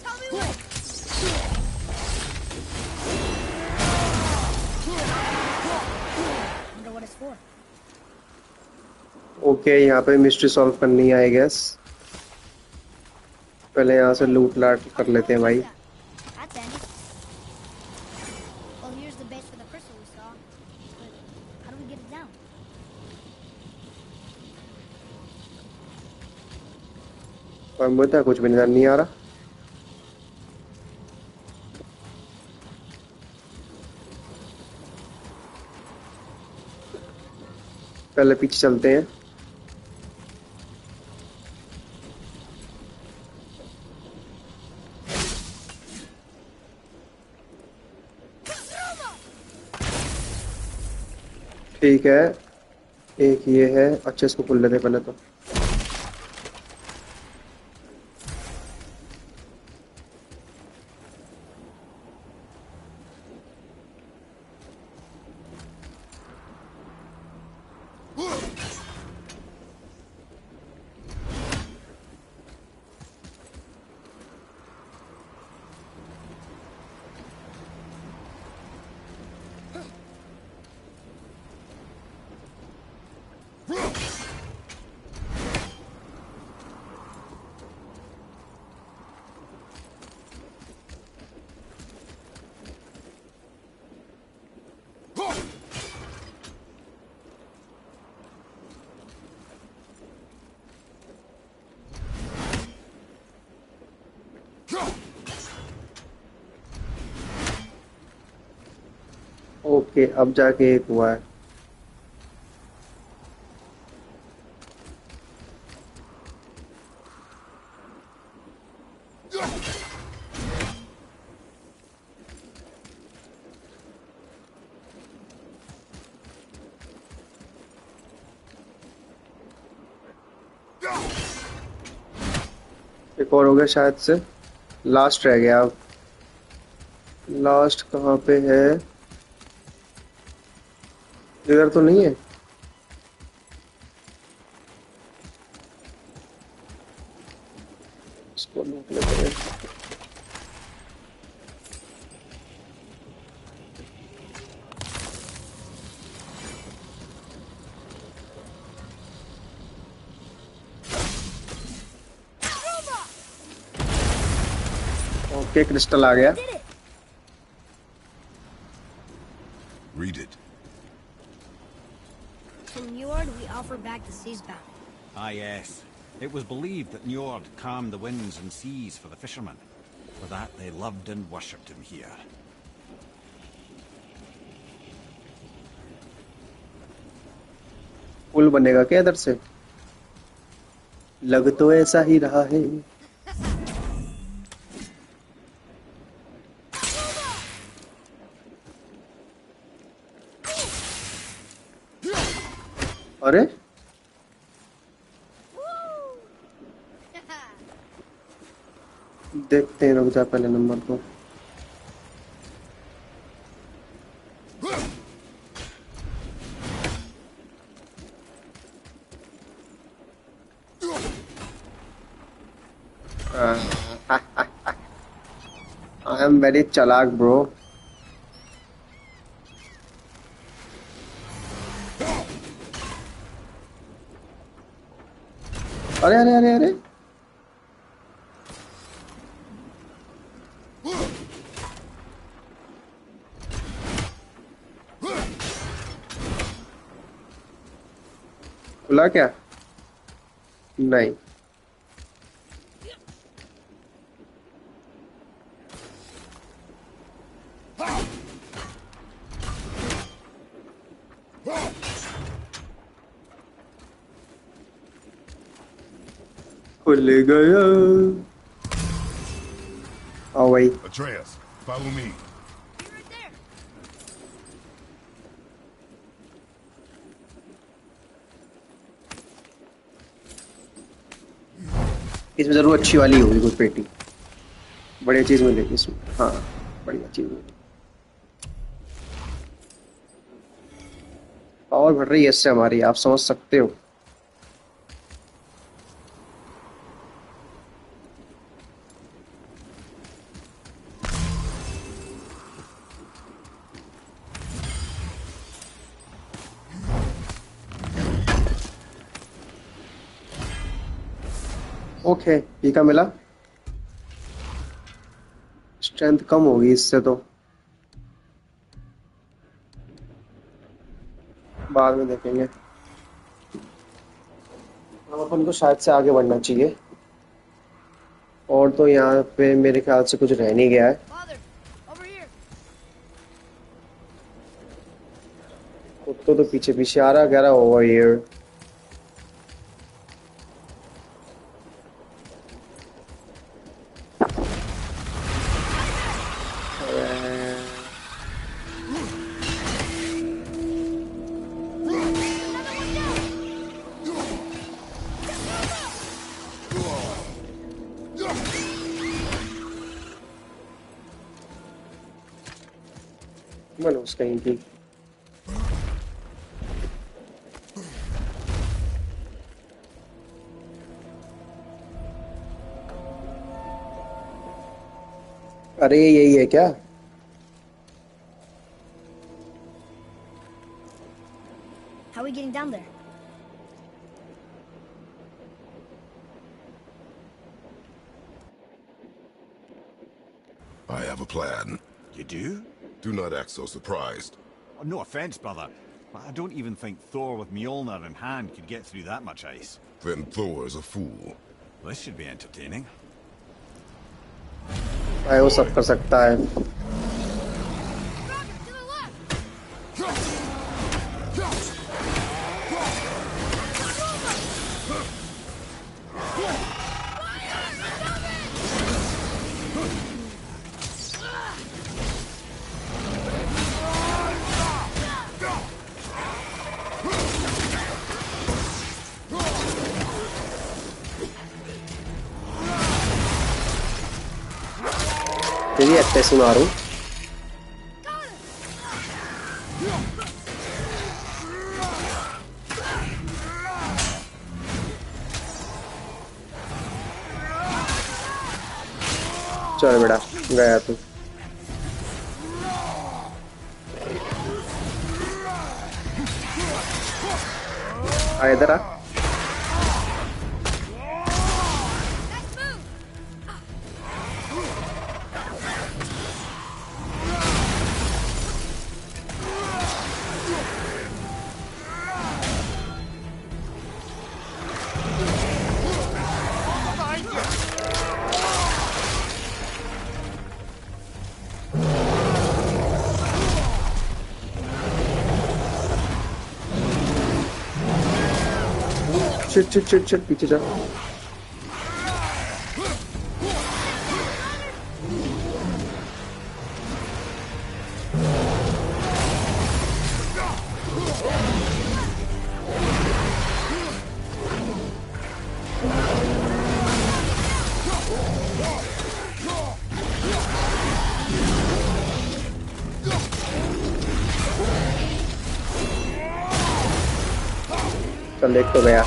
Tell me when. Wonder what it's for. Okay, यहाँ पे mystery solve करनी है I guess. पहले यहाँ से लूट लाट कर लेते हैं भाई। That's handy. Well, here's the base for the crystal we saw. But how do we get it down? और मुझे कुछ भी नजर नहीं आ रहा। पहले पीछे चलते हैं। ठीक है, एक ये है। अच्छा, इसको खोल लेते हैं पहले तो। ओके, अब जाके एक हुआ है। एक और हो गया शायद से। लास्ट रह गया अब। लास्ट कहाँ पे है? इधर तो नहीं है। इसको लूट लेते हैं। ओके, क्रिस्टल आ गया। Read it. From Njord, we offer back the sea's bounty. Ah, yes. It was believed that Njord calmed the winds and seas for the fishermen. For that, they loved and worshipped him here. पुल बनेगा क्या इधर से? लग तो ऐसा ही रहा है। अरे देखते हैं, रुक जा पहले नंबर को। आई एम वेरी चालाक ब्रो। अरे अरे अरे अरे, खुला क्या? नहीं। खुल गया। आओ भाई। Atreus, follow me. Be right there. इसमें जरूर अच्छी वाली होगी कोई पेटी। बढ़िया चीज मिलेगी इसमें। हाँ, बढ़िया चीज मिलेगी। पावर बढ़ रही है इससे हमारी, आप समझ सकते हो। ओके, ये क्या मिला? स्ट्रेंथ कम होगी इससे तो, बाद में देखेंगे। हम अपन को शायद से आगे बढ़ना चाहिए। और तो यहाँ पे मेरे ख्याल से कुछ रह नहीं गया है। Father, over here. कुत्तों तो पीछे पीछे आ रहा, कह रहा ओवर हियर। मनोज कहीं की। अरे यही है क्या? How are we getting down there? I have a plan. You do? Do not act so surprised. Oh, no offense, brother, but I don't even think Thor with Mjolnir in hand could get through that much ice. Then Thor is a fool. This should be entertaining. भाई वो सब कर सकता है। Rocket, to the left. तेरी ऐसे मारूं। चल बेटा गया तू। आ इधर आ। चिट पीछे जा। चल एक तो गया।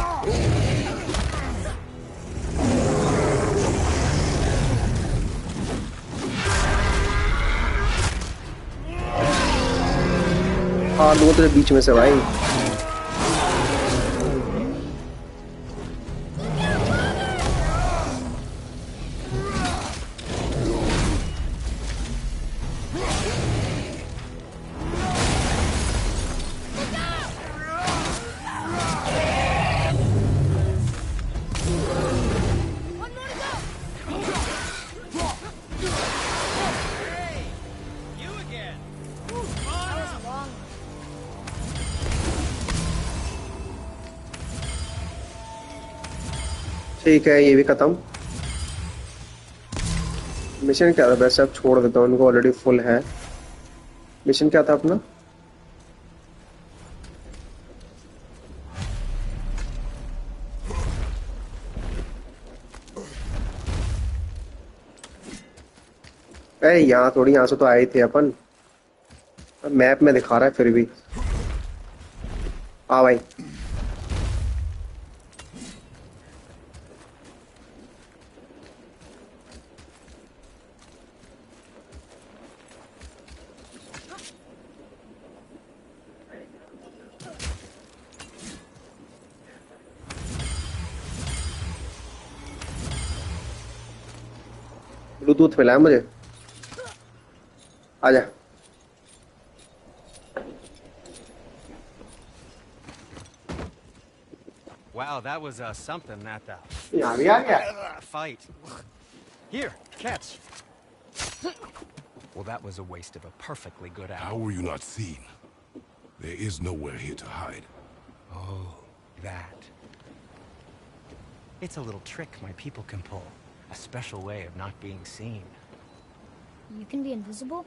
हाँ दो तेरे बीच में से भाई। ठीक है ये भी खत्म। मिशन क्या था वैसे, अब छोड़ देता हूँ, उनको ऑलरेडी फुल है। मिशन क्या था अपना? अरे यहाँ थोड़ी, यहाँ से तो आए थे अपन। मैप में दिखा रहा है फिर भी। हाँ भाई ब्लूटूथ मिला है मुझे। आजा। Wow, that was something, that यहाँ भी आ गया। fight. Here, catch. Well, that was a waste of a perfectly good How hour. were you not seen? There is nowhere here to hide. Oh, that. It's a little trick my people can pull. A special way of not being seen. You can be invisible?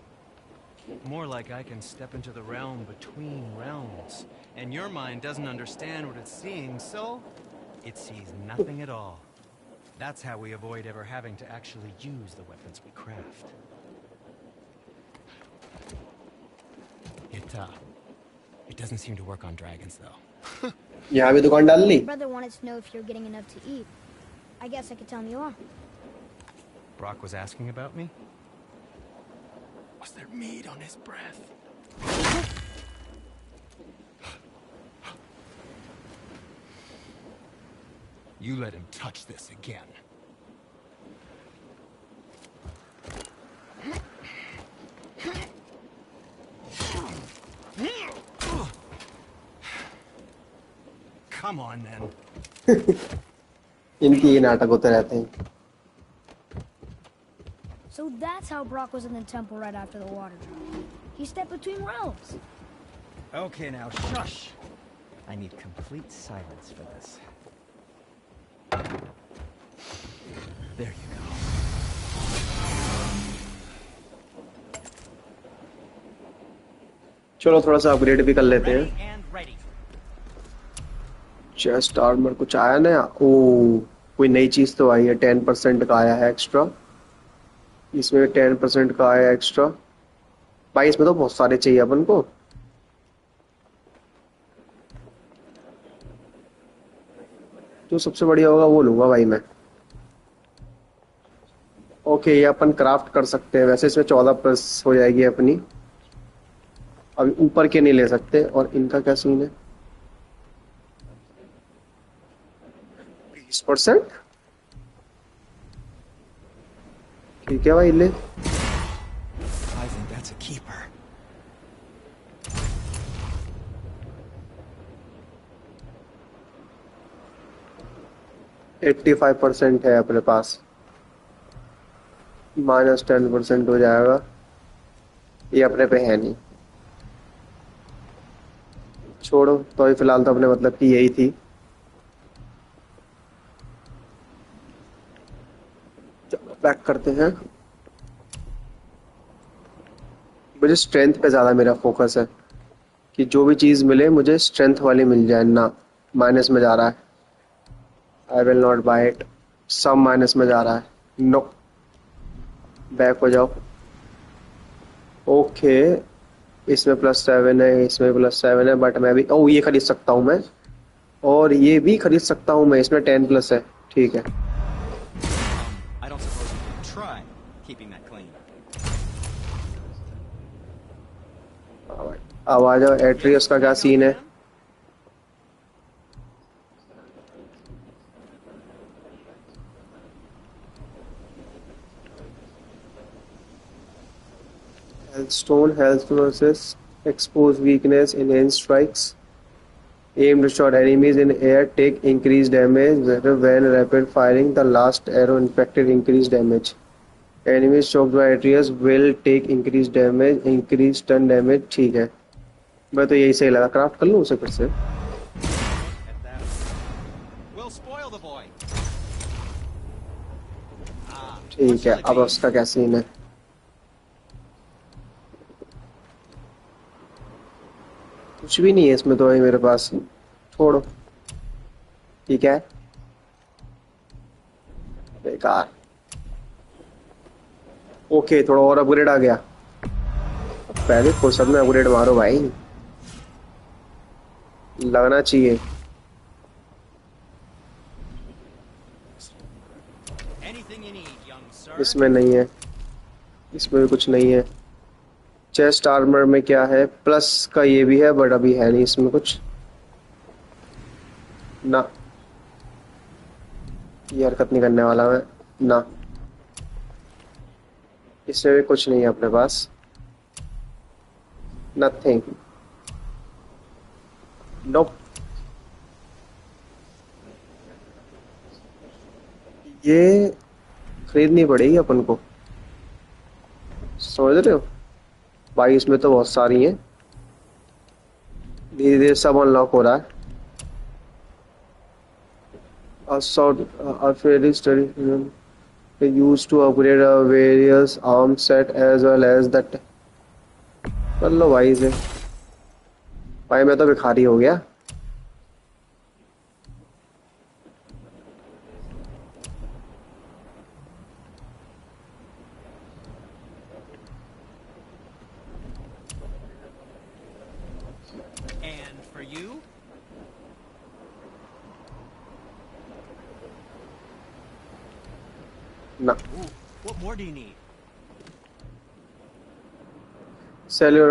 More like I can step into the realm between realms. And your mind doesn't understand what it's seeing, so it sees nothing at all. That's how we avoid ever having to actually use the weapons we craft. It doesn't seem to work on dragons, though. यहाँ भी दुकान डाल ली। My brother wanted to know if you're getting enough to eat. I guess I could tell him you are. Brock was asking about me? Was there meat on his breath? You let him touch this again. Come on, then. इनकी ये नाटक होते रहते हैं। So that's how Brock was in the temple right after the water drop. He stepped between realms. Okay, now shush. I need complete silence for this. There you go. चलो थोड़ा सा upgrade भी कर लेते हैं। Ready and ready. Chest armour कुछ आया नया? ओ कोई नई चीज तो आई है, 10% का आया है एक्स्ट्रा। इसमें 10% का है एक्स्ट्रा। भाई इसमें तो बहुत सारे चाहिए अपन को। जो सबसे बढ़िया होगा वो लूंगा भाई मैं। ओके, ये अपन क्राफ्ट कर सकते हैं। वैसे इसमें 14+ हो जाएगी अपनी। अभी ऊपर के नहीं ले सकते। और इनका क्या सीन है? 20%। ठीक है भाई, ले। I think that's a keeper. 85% है अपने पास। -10% हो जाएगा। ये अपने पे है नहीं। छोड़ो, तो अभी फिलहाल तो अपने मतलब कि यही थी। चलो बैक करते हैं। मुझे स्ट्रेंथ पे ज्यादा मेरा फोकस है कि जो भी चीज मिले मुझे स्ट्रेंथ वाली मिल जाए ना। माइनस में जा रहा है। I will not buy it. सब माइनस में जा रहा है। नो, बैक हो जाओ। ओके, इसमें +7 है, इसमें +7 है, बट मैं भी ये खरीद सकता हूँ मैं। और ये भी खरीद सकता हूँ मैं। इसमें 10+ है। ठीक है। I don't suppose you could try keeping that clean. अब आ जाओ, एट्रियस का क्या सीन है? Health stone, health versus expose weakness, enhance strikes, aim to shot enemies in air, take increased damage when rapid firing, the last arrow inflicted increased damage, enemies choked by Atreus will take increased damage, increased stun damage। ठीक है, मैं तो यही सही लगा। Craft कर लूँ उसे फिर से। At that. We'll spoil the boy. ठीक है, अब उसका क्या सीन है? कुछ भी नहीं है इसमें तो भाई मेरे पास। छोड़ो। ठीक है, बेकार। ओके, थोड़ा और अपग्रेड आ गया। पहले फुर्सत में अपग्रेड मारो भाई, लगना चाहिए। Anything you need, young sir. इसमें नहीं है, इसमें भी कुछ नहीं है। चेस्ट आर्मर में क्या है? प्लस का ये भी है, बट अभी है नहीं इसमें कुछ ना। ये हरकत नहीं करने वाला मैं ना। इसमें भी कुछ नहीं है अपने पास। नथिंग। नोप। ये खरीदनी पड़ेगी अपन को, समझ रहे हो भाई? इसमें तो बहुत सारी हैं। धीरे धीरे सब अनलॉक हो रहा है। Assault, a fairly study used to upgrade a various arm set as well as that। कर लो भाई इसे। भाई मैं तो भिखारी हो गया। And for you? ना। Ooh, what more do you need? Sell your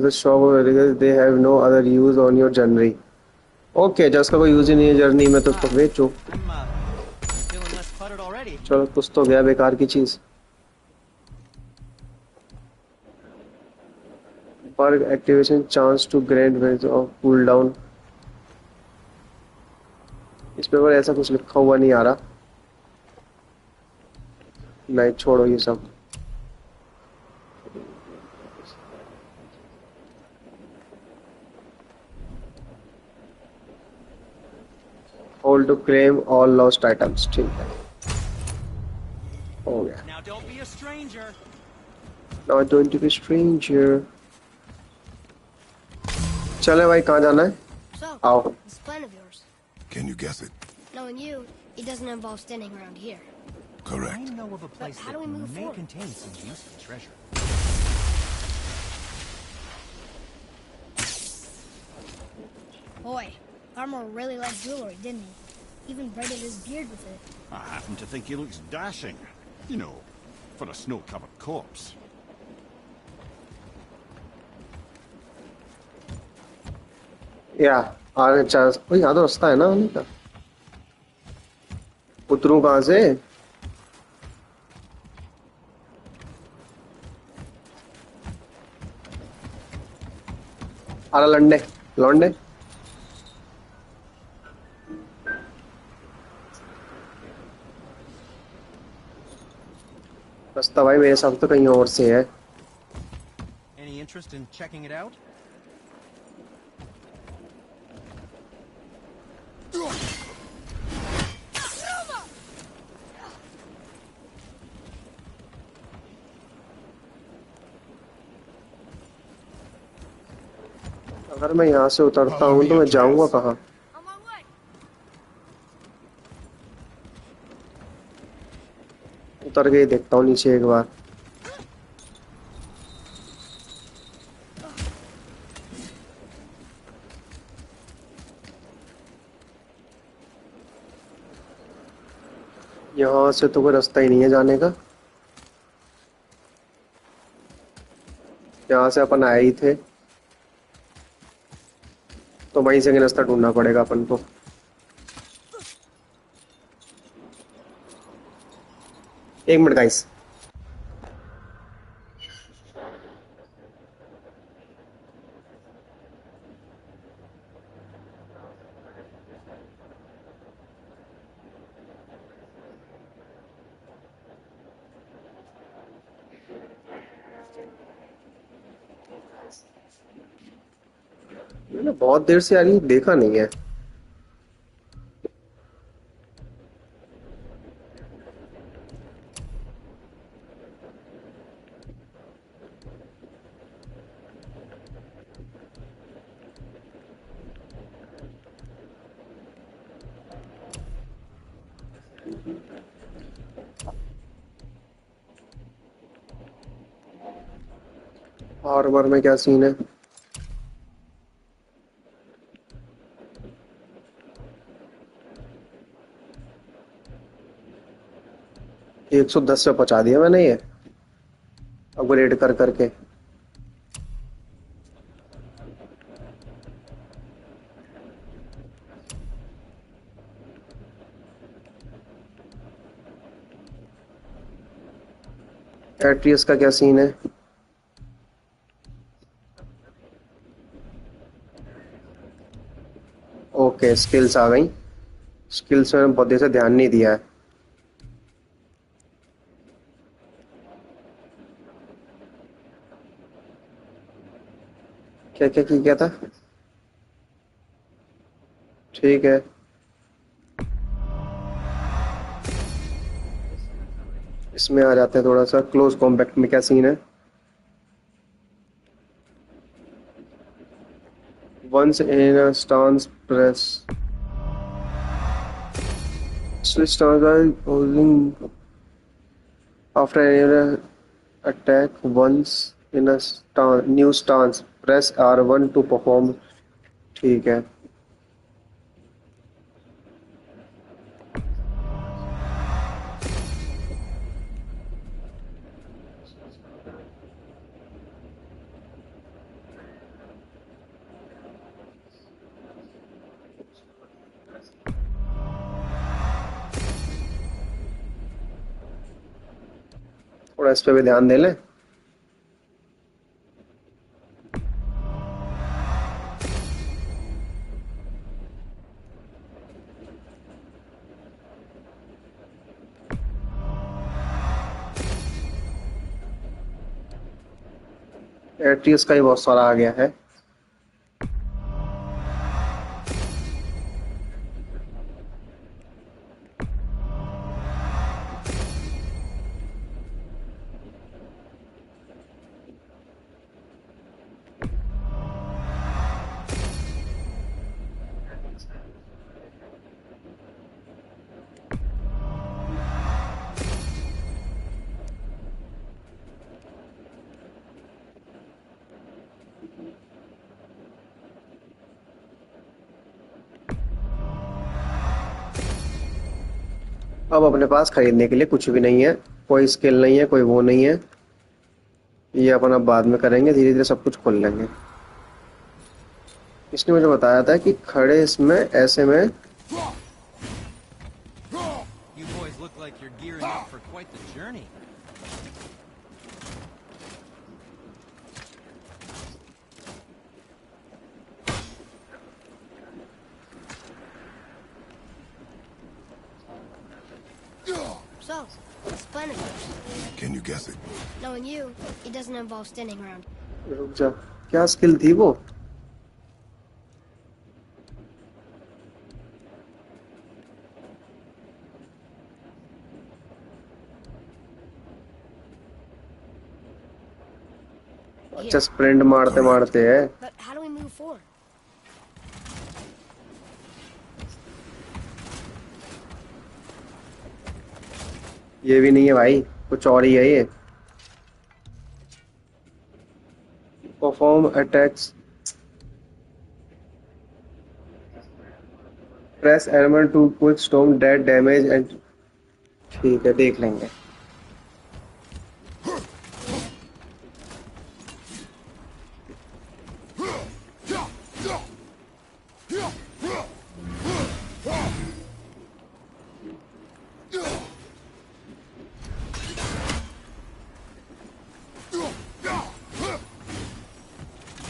the shop of they have no other use on your journey। Okay, just का कोई यूज ही नहीं है जर्नी में, तो उसको बेचो। I'm feeling less cluttered already. चलो, कुछ तो गया बेकार की चीज। पर activation chance to grand wedge of cool down. इस पे पर ऐसा कुछ लिखा हुआ नहीं आ रहा। नहीं, छोड़ो ये सब। Hold to claim all lost items. ठीक है, हो गया। Now don't be a stranger. Not going to be stranger। चले भाई, कहाँ जाना है? So, आओ। this plan of yours. Can you guess it? Knowing you, it doesn't involve standing around here. Correct. I know of a place how that do we move may forward? contain some useful treasure. Boy, Armor really liked jewelry, didn't he? Even braided his beard with it. I happen to think he looks dashing. You know, for a snow-covered corpse. या आगे चार भाई यहाँ तो रास्ता है ना आने का उतरूं कहाँ से आरा लंडे लौंडे रास्ता भाई मेरे हिसाब से तो कहीं और से है Any interest in checking it out? अगर मैं यहाँ से उतरता हूँ तो मैं जाऊंगा कहाँ On my way. उतर के ही देखता हूँ नीचे एक बार यहाँ से तो कोई रास्ता ही नहीं है जाने का यहाँ से अपन आए ही थे तो वहीं से रास्ता ढूंढना पड़ेगा अपन को एक मिनट गाइस मैंने बहुत देर से यार ये देखा नहीं है आर्मर में क्या सीन है 110 पे पहुंचा दिया मैंने ये अपग्रेड कर करके एट्रियस का क्या सीन है ओके स्किल्स आ गई स्किल्स में बहुत देर से ध्यान नहीं दिया है क्या क्या क्या था ठीक है इसमें आ जाते हैं थोड़ा सा क्लोज कॉम्बैक्ट में क्या सीन है once in a stance press switch stance by holding after an attack once in a new stance press R1 to perform ठीक है थोड़ा इस पे भी ध्यान दे लें एट्रियस का ही बहुत सारा आ गया है अब अपने पास खरीदने के लिए कुछ भी नहीं है, कोई स्किल नहीं है, कोई वो नहीं है। ये अपन अब बाद में करेंगे, धीरे धीरे सब कुछ खोल लेंगे। इसने मुझे बताया था कि खड़े इसमें ऐसे में। You boys look like you're gearing up for quite the journey. So, it's planet Earth. Can you guess it? Knowing you, it doesn't involve standing around. रुक जा, क्या स्किल थी वो? अच्छा, स्प्रिंट मारते मारते है। But how do we move forward? ये भी नहीं है भाई, कुछ और ही है ये। Perform attacks, press animal to quick storm dead damage and. ठीक है, देख लेंगे।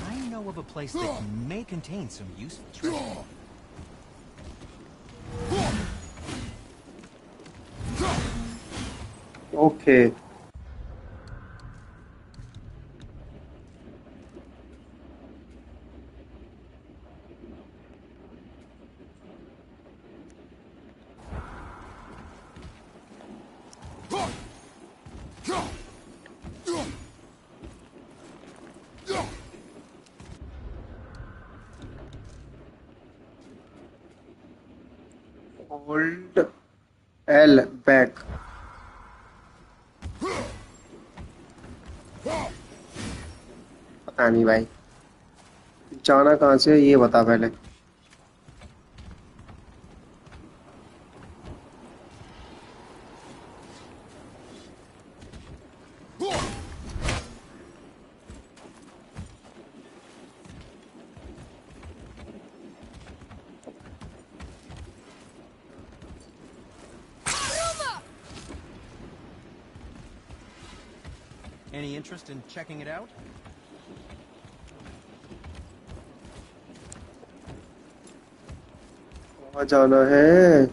I know of a place that may contain some useful treasure. Okay, hold L back. पता नहीं भाई, जाना कहाँ से है, ये बता पहले। Any interest in checking it out? वहाँ जाना है।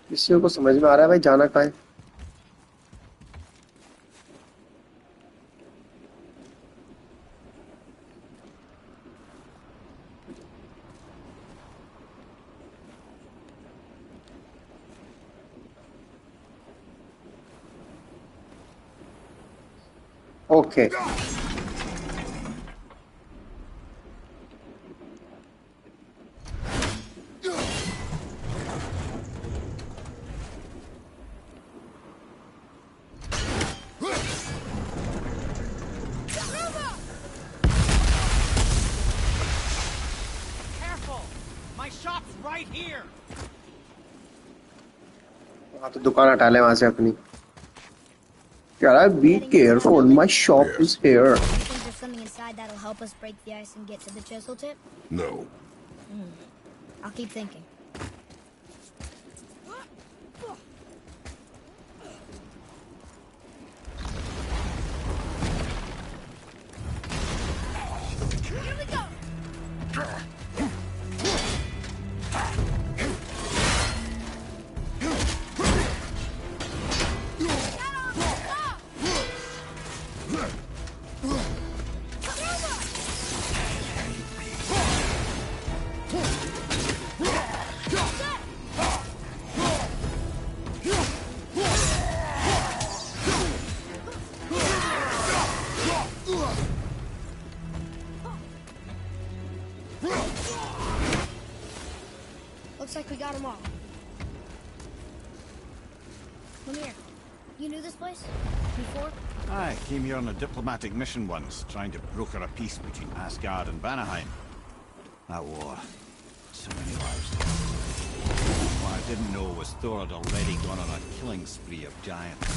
किसी को समझ में आ रहा है भाई जाना कहाँ है? Okay, Careful! My shop's right here! तो दुकान हटा ले वहां से अपनी। कह रहा है be careful, my shop is here. You think there's something inside that'll help us break the ice and get to the chisel tip? No. I'll keep thinking. Here we go! we got them all. Come here. You knew this place? Before? I came here on a diplomatic mission once, trying to broker a peace between Asgard and Vanaheim. That war. So many lives lost. What I didn't know was Thor had already gone on a killing spree of giants.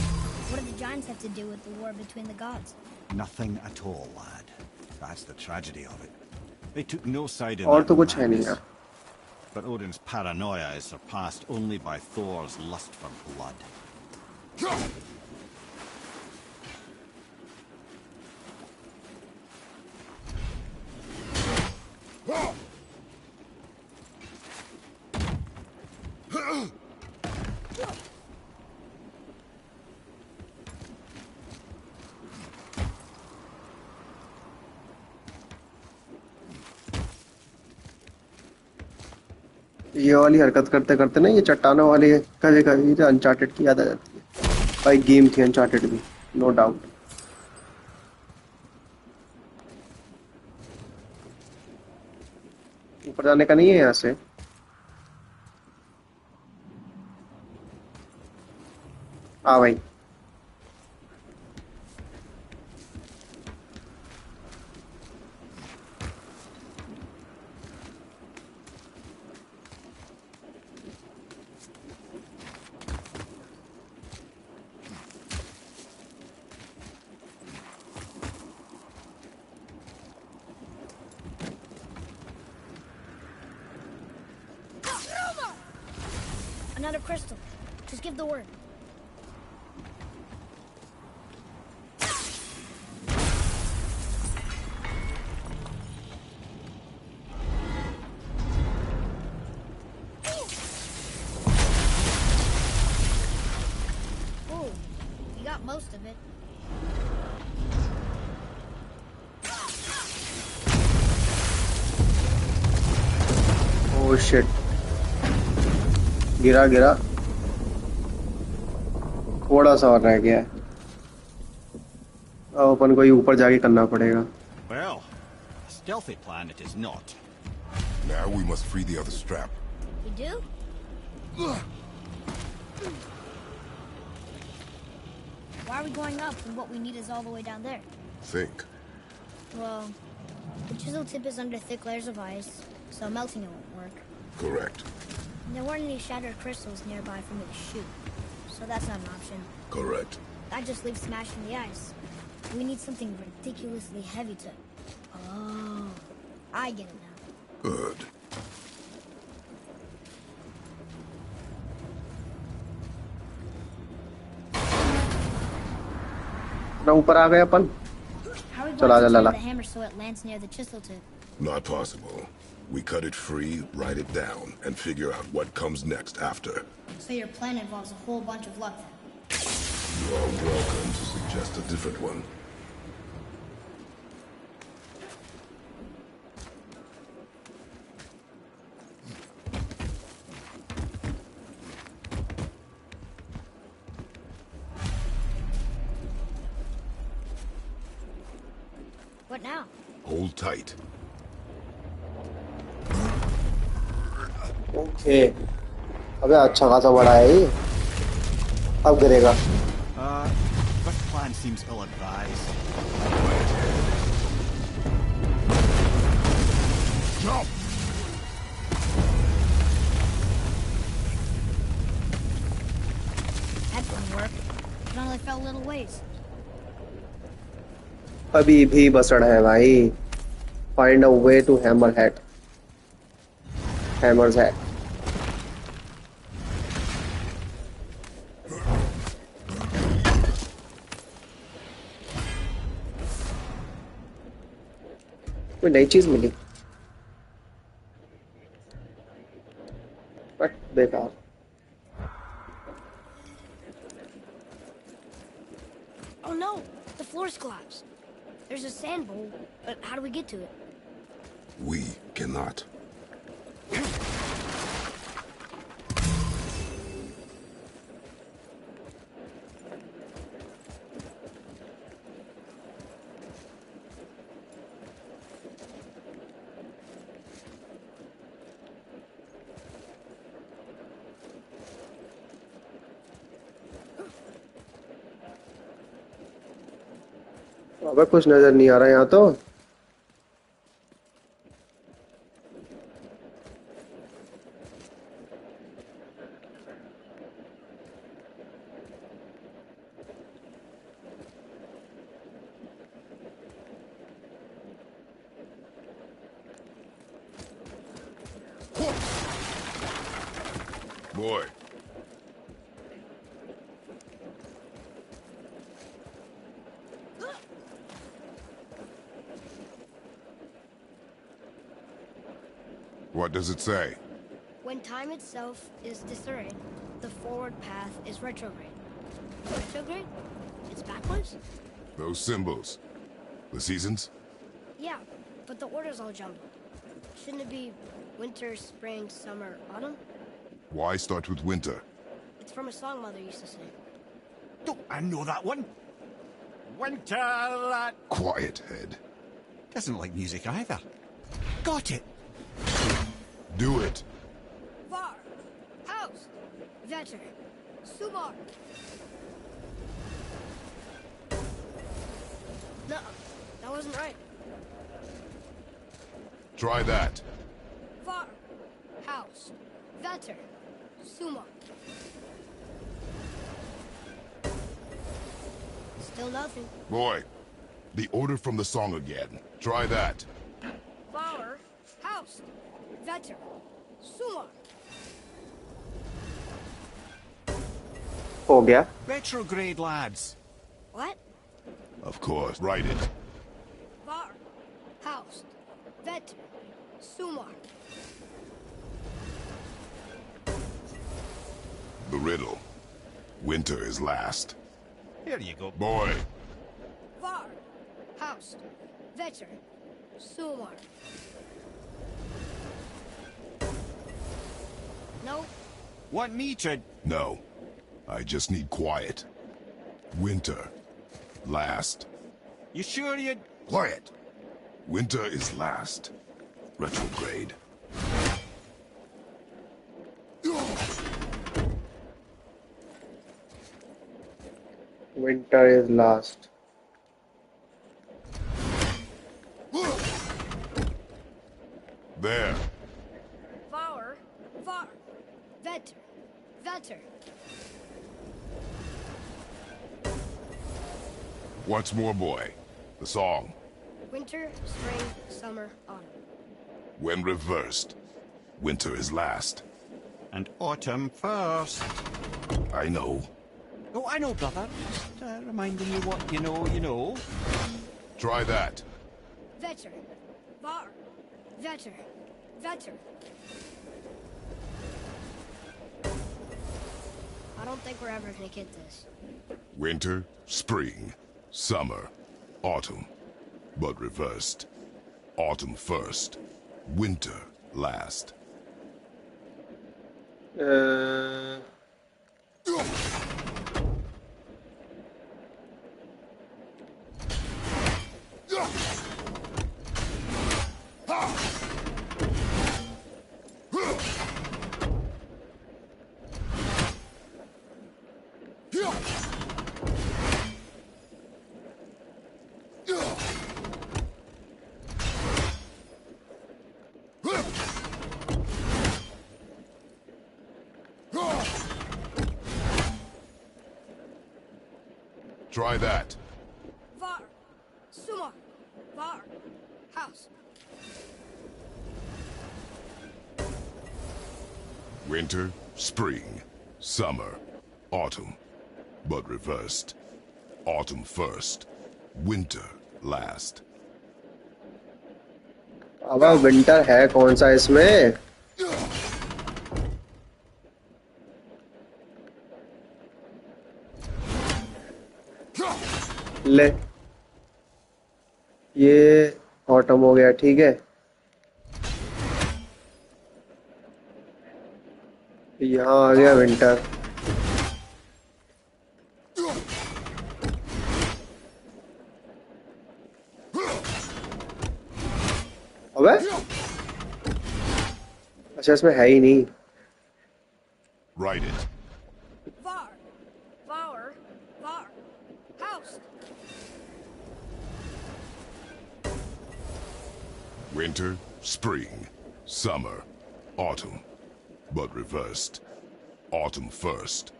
What do the giants have to do with the war between the gods? Nothing at all, lad. That's the tragedy of it. They took no side in और that तो कुछ है नहीं madness. यार. But Odin's paranoia is surpassed only by Thor's lust for blood. ये वाली हरकत करते करते ना ये चट्टानों वाली कभी कभी अनचार्टेड की याद आ जाती है भाई गेम थी अनचार्टेड भी नो डाउट ऊपर जाने का नहीं है यहाँ से हाँ भाई Another crystal. Just give the word. Oh, you got most of it. Oh shit गिरा गिरा थोड़ा सा और रह गया है अब अपन को ही ऊपर जाके करना पड़ेगा Well, a stealthy plan it is not. Now we must free the other strap. You do? Why are we going up when what we need is all the way down there? Think. Well, the chisel tip is under thick layers of ice, so melting it won't work. Correct. And there weren't any shattered crystals nearby for me to shoot, so that's not an option. Correct. That just leaves smashing the ice. We need something ridiculously heavy to... Oh, I get it now. Good. ना ऊपर आ गए अपन How are we चला going to जा turn Lala the hammer so it lands near the chisel tip? Not possible. We cut it free, write it down, and figure out what comes next after. So your plan involves a whole bunch of luck then. You are welcome to suggest a different one. What now? Hold tight. Okay अबे अच्छा खासा बड़ा है ये अब गिरेगा This plan seems ill-advised. Jump! That didn't work. It only fell a little ways. अभी भी बसड़ है भाई find a way to hammer head hammers head कोई नई चीज मिली बट बेकार Oh no! The floor's collapsed. There's a sand bowl, but how do we get to it? We cannot. अबे कुछ नजर नहीं आ रहा यहाँ तो। Boy, what does it say? When time itself is disarrayed, the forward path is retrograde. Retrograde? It's backwards? Those symbols. The seasons? Yeah, but the order's all jumbled. Shouldn't it be winter, spring, summer, autumn? Why start with winter? It's from a song Mother used to sing. Don't I know that one? Winter lad. Quiet, head. Doesn't like music either. Got it. Do it. Var, House, Vetter, Sumar. No, that wasn't right. Try that. Var, House, Vetter, Sumar. Still nothing. Boy, the order from the song again. Try that. Var, House, Vetter, Sumar. हो गया। Retrograde, lads. What? Of course, write it. Var, House, Vetter, Sumar. The riddle. Winter is last. Here you go. Boy, Var, House, Vetter, Sumar. No, Want me to... no. I just need quiet. Winter. Last. You sure you... Quiet. Winter is last. Retrograde. Winter is last. There. Var, Vetter, Vetter. Once more, boy. The song. Winter, spring, summer, autumn. When reversed, winter is last. And autumn first. I know. Oh, I know, brother. Just reminding you what you know, you know. Try that. Vetter, Var, Vetter, Vetter. I don't think we're ever gonna get this. Winter, spring, summer, autumn. But reversed. Autumn first. Winter last. Try that. Var, Sumar, Var, House. Winter, spring, summer, autumn. But reversed. Autumn first. Winter last. अब winter है कौन सा इसमें? ले, ये autumn हो गया, ठीक है। यहाँ आ गया विंटर। अबे अच्छा इसमें है ही नहीं। Write it. Var, Var, Var, House. Winter, spring, summer, autumn, but reversed. Autumn first,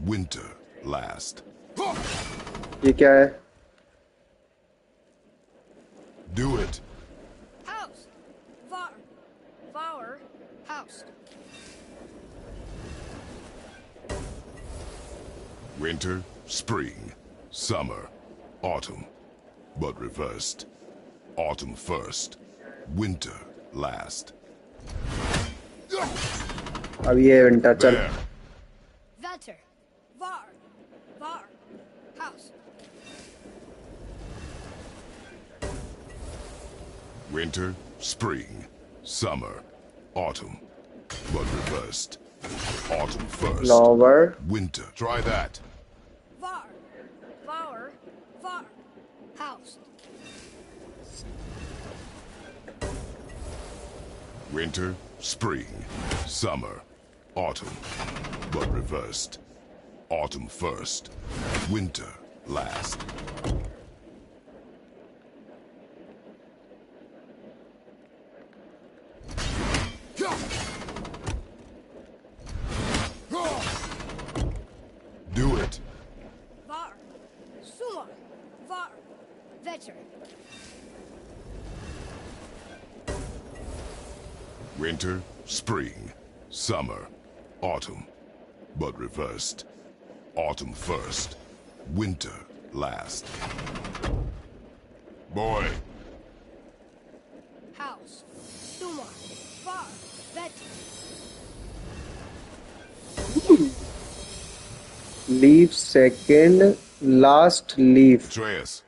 winter last. ये क्या है? Do it. House. Var. House. Winter, spring, summer, autumn, but reversed. Autumn first, winter last. अब ये winter चल. There. Vetter. Var. House. Winter, spring, summer, autumn, but reversed. Autumn first, Lower. winter. Try that. Var. House. Winter, spring, summer, autumn, but reversed. Autumn first, winter last. Do it. Var. Suma. Var. Vetter. Winter, spring, summer, autumn, but reversed. Autumn first, winter last. Boy, House. Suma. Var. Vetter. Leaf second, last leaf. Atreus,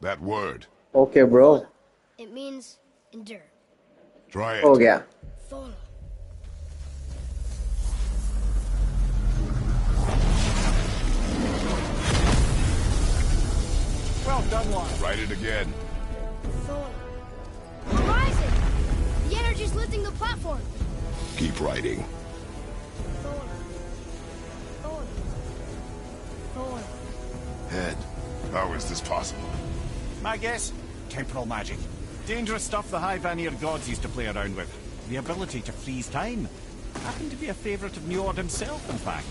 that word. Okay, bro. It means endure. Try it. हो गया. Thol. Well done, lad. Write it again. Thol. Horizon! The energy's lifting the platform. Keep writing. Thol. Thol. Thol. Head, how is this possible? My guess? Temporal magic. Dangerous stuff the High Vanir gods used to play around with. The ability to freeze time. Happened to be a favourite of Njord himself, in fact.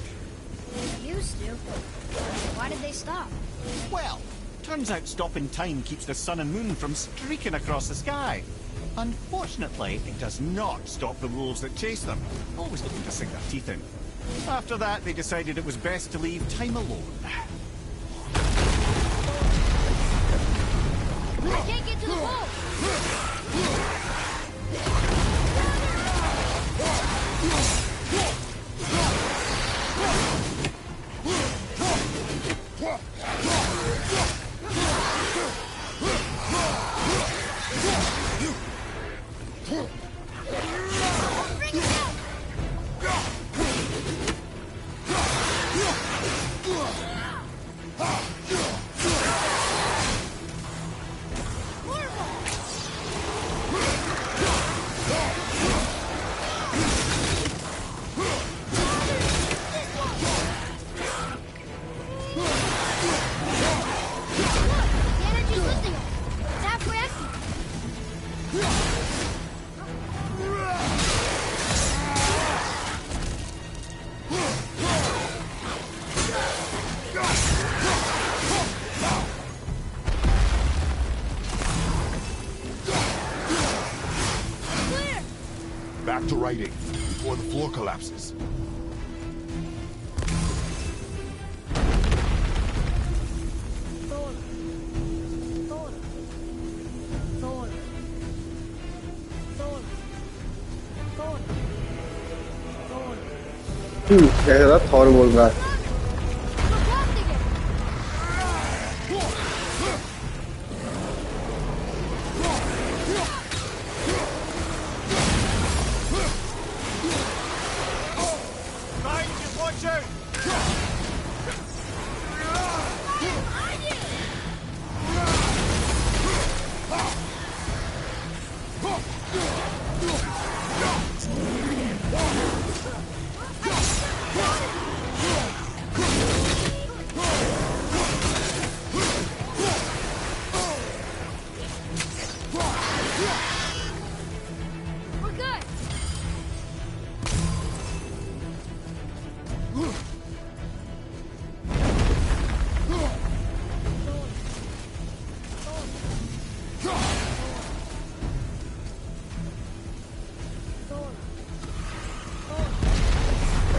They used to. Why did they stop? Well, turns out stopping time keeps the sun and moon from streaking across the sky. Unfortunately, it does not stop the wolves that chase them, always looking to sink their teeth in. After that, they decided it was best to leave time alone. I can't get to the pole! Bring it down! The energy's lifting us. It's halfway empty. Clear! Back to writing, before the floor collapses. Thor. Thor. Thor. Thor. Thor. Thor. ऐसा था Thor बोल रहा है. We're blocked again! Right, just watch out!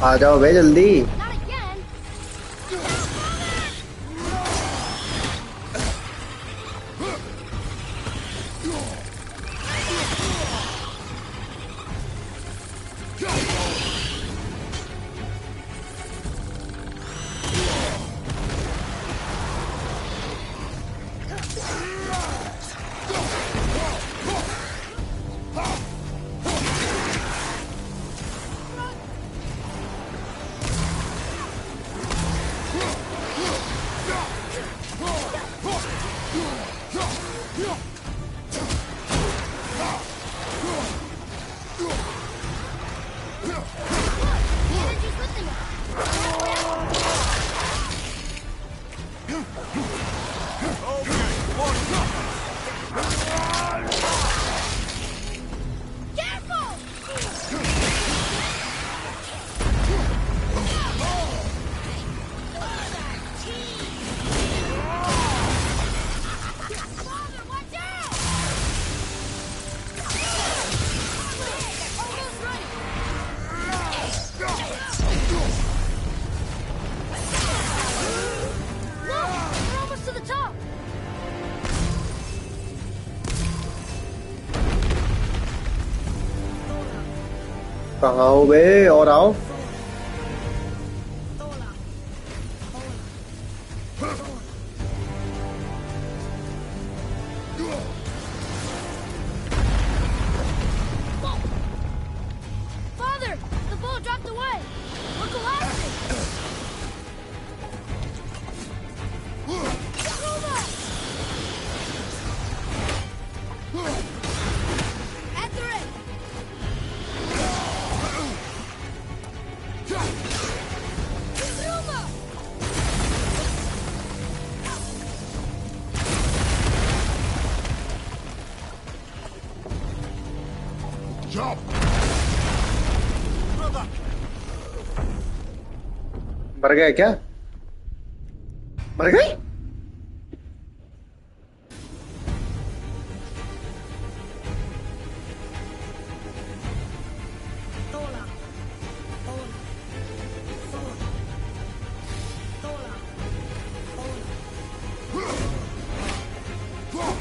आ जाओ बे जल्दी। Not again! Energy's lifting us. Careful! Father, watch out! Almost ready. Look, we're almost to the top. कहाँ हो बे? और आओ। Father, the bull dropped away. We're collapsing. Ruma! Atreus! Ruma! Jump! मर गए क्या? मर गए? Tola. Tola. Tola. Tola.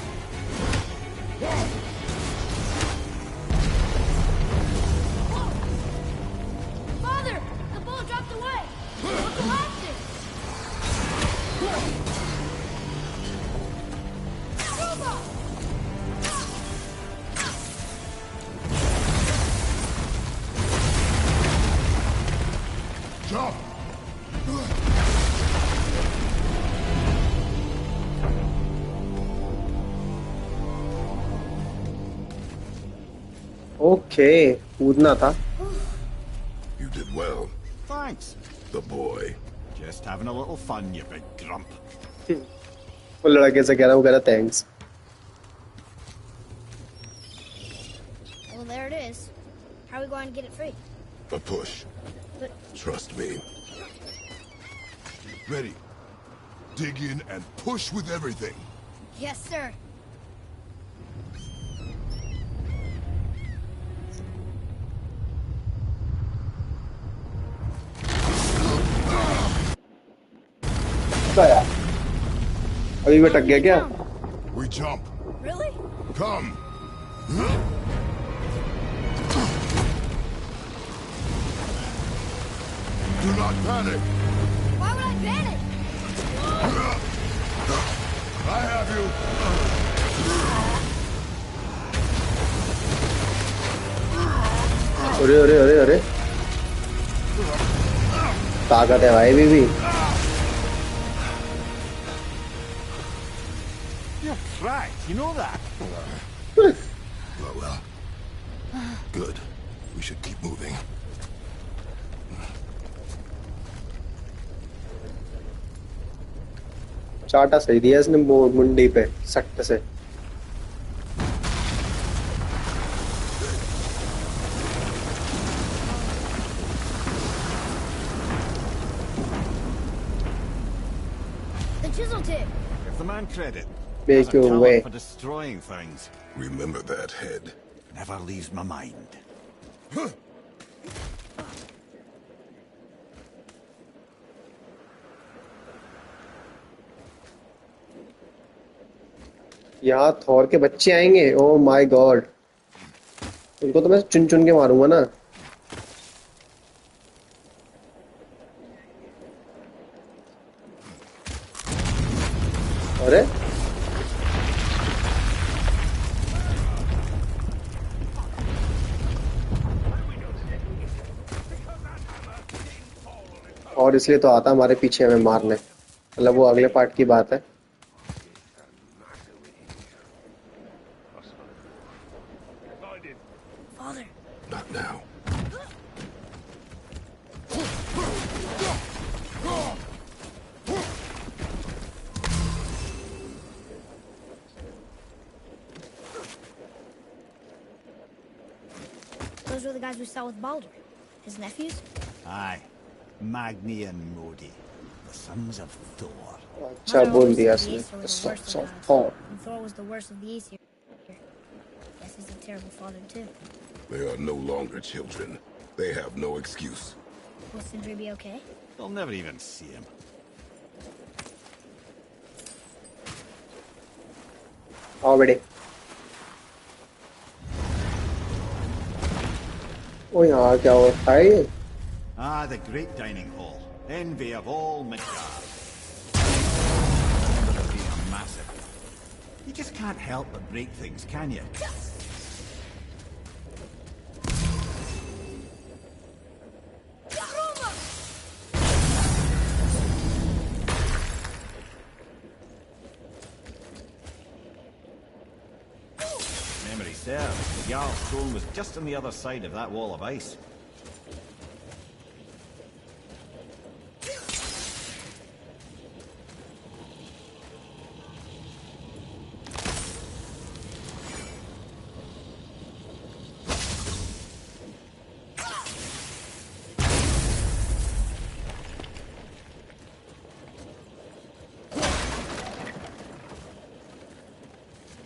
Father, the bull dropped away. We're collapsing. Ruma! Jump! Okay, कूदना था। You did well, Thanks. the boy. Just having a little fun, you big grump. वो लड़के से कह रहा, वो कह रहा thanks. Well, there it is. How are we going to get it free? A push. But Trust me. Ready. Dig in and push with everything. yes, sir. क्या यार? अभी भी अटक गया क्या? We jump. Really? Come. Do not panic. Why would I panic? I have you. अरे अरे अरे अरे, ताकत है भाई बीबी। You're cracked, you know that? Well. Good. We should keep moving. चाटा सही दिया इसने मुंडी पे सख्त से। The chisel tip. Give the man credit. Make Has a your talent way. for destroying things. Remember that head. Never leaves my mind. यहाँ Thor के बच्चे आएंगे, ओ माय गॉड। उनको तो मैं चुन चुन के मारूंगा ना। अरे और इसलिए तो आता हमारे पीछे हमें मारने, मतलब वो अगले पार्ट की बात है। Father, Not now. those were the guys we saw with Baldur. His nephews? Aye. Magni and Modi, the sons of Thor. अच्छा Mother बोल always दिया said the इसने। Aesir were the Sons worst of of gods, Thor. and Thor was the worst of the Aesir. Guess he's a terrible father too. They are no longer children. They have no excuse. Will Sindri be okay? They'll never even see him. आओ बेटे। ओ यहाँ क्या हो रहा है ये? Ah, the great dining hall. Envy of all Midgard. Being massive. You just can't help but break things, can you? Memory serves, the Jarl's throne was just on the other side of that wall of ice.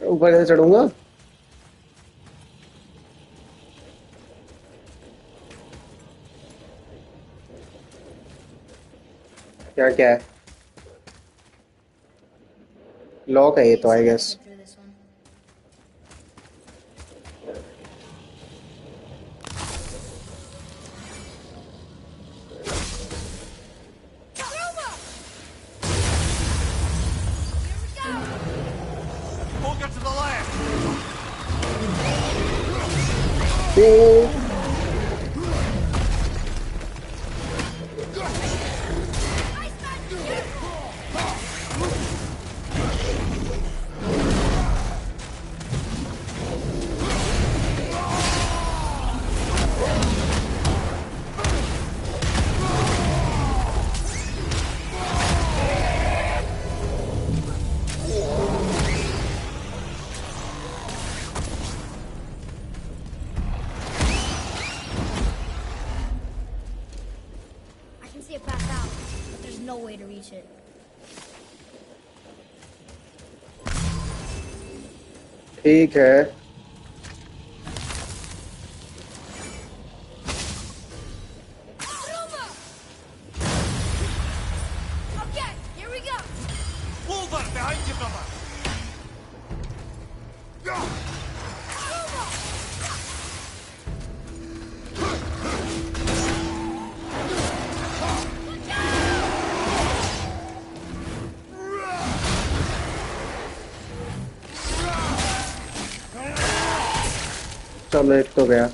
ऊपर कैसे चढ़ूंगा? क्या क्या है? Lock है ये तो I guess. Get through this one. Poker to the left! I can see a path out, but there's no way to reach it. ठीक है। Okay, here we go. Over behind you, brother! चलो एक तो गया। I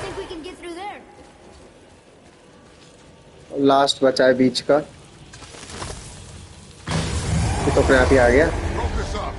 think we can get through there. Last बचा है बीच का। ये तो अपने आप ही आ गया। Focus up.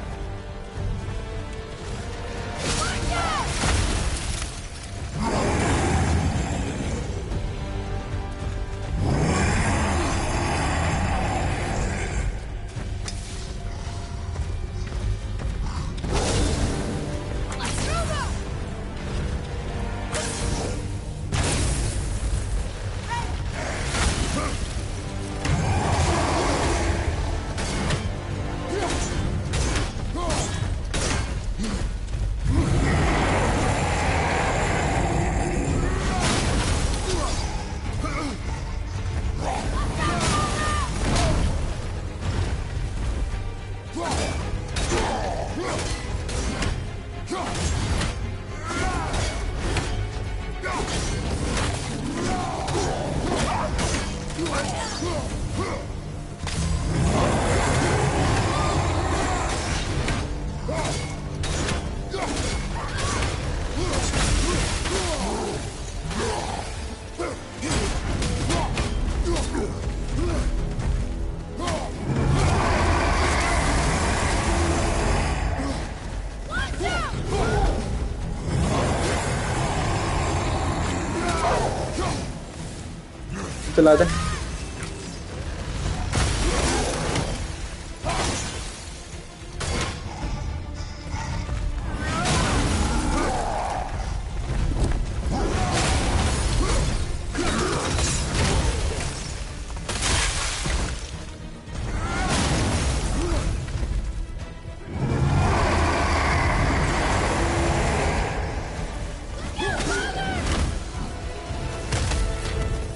चला दे।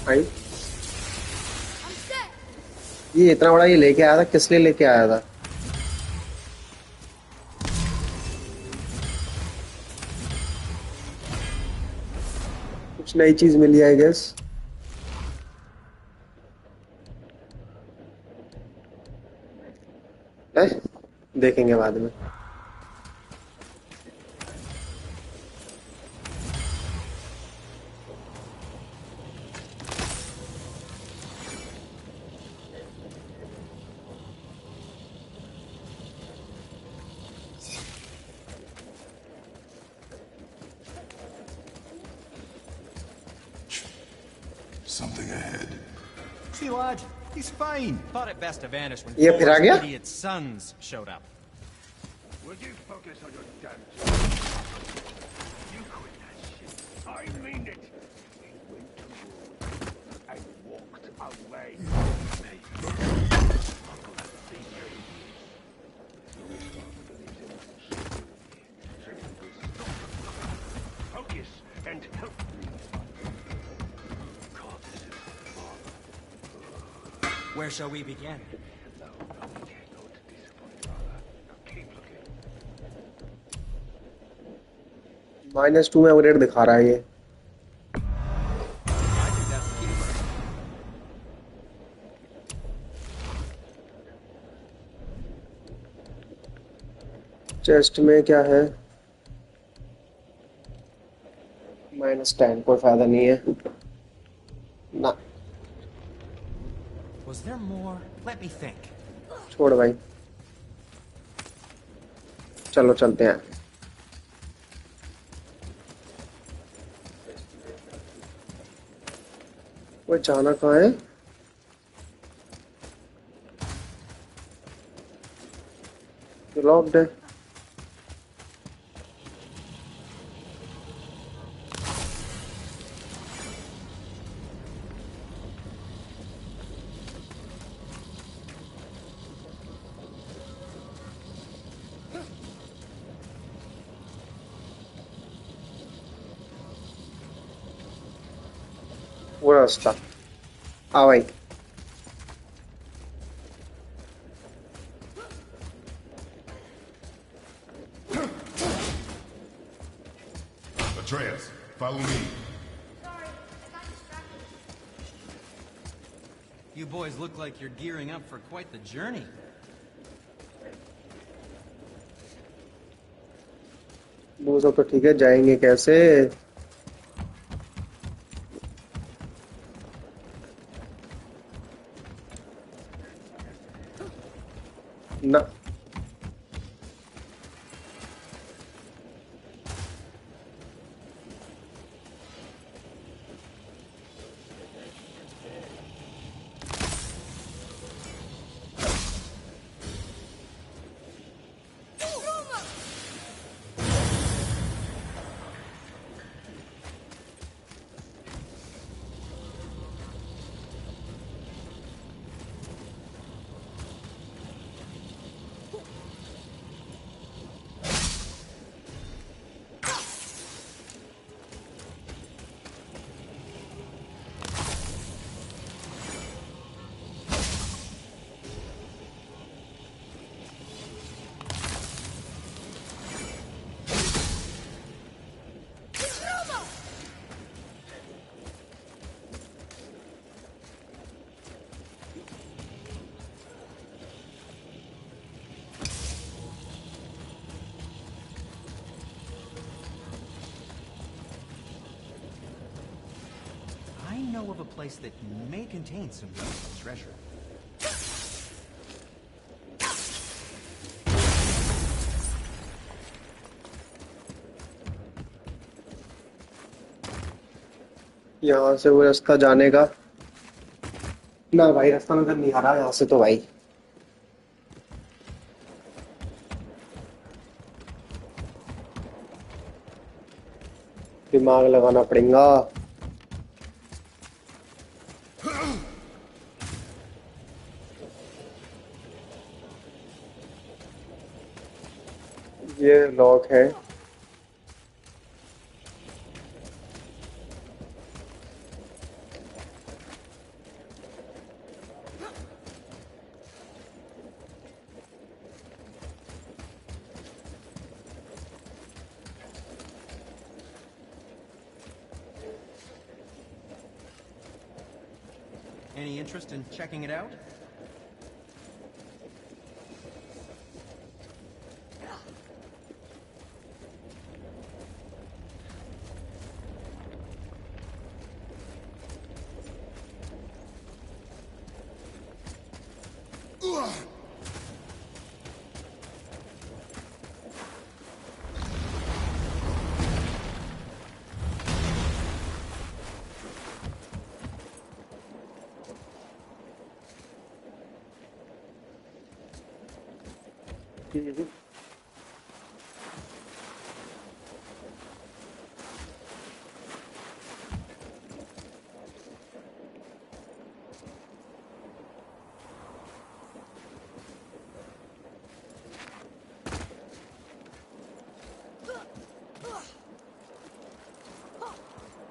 भाई ये इतना बड़ा ये लेके आया था, किस लिए लेके आया था? कुछ नई चीज मिली आई गेस। देखेंगे बाद में। Something ahead. See, lad, he's fine. Thought it best to vanish when ये फिर आ गया? idiot sons showed up. Would you focus on your damn job? You quit that shit. I mean it. We went to war and walked away. Focus and help me. God, this is far. Where shall we begin? No, we dare not disappoint father. Now keep looking. -2 में upgrade दिखा रहा है ये। I think that's the keeper. Chest में क्या है? -10, कोई फायदा नहीं है ना। Was there more? Let me think. छोड़ भाई, चलो चलते हैं। वो जाना कहाँ है? लॉक्ड है। वो रास्ता आ भाई। Atreus, follow me. You boys look like you're gearing up for quite the journey. वो सब तो ठीक है, जाएंगे कैसे? ना I know of a place that may contain some valuable treasure. यहाँ से वो रास्ता जाने का ना भाई, रास्ता नजर नहीं आ रहा यहाँ से तो भाई। दिमाग लगाना पड़ेगा। ये लॉक है। Any interest in checking it out?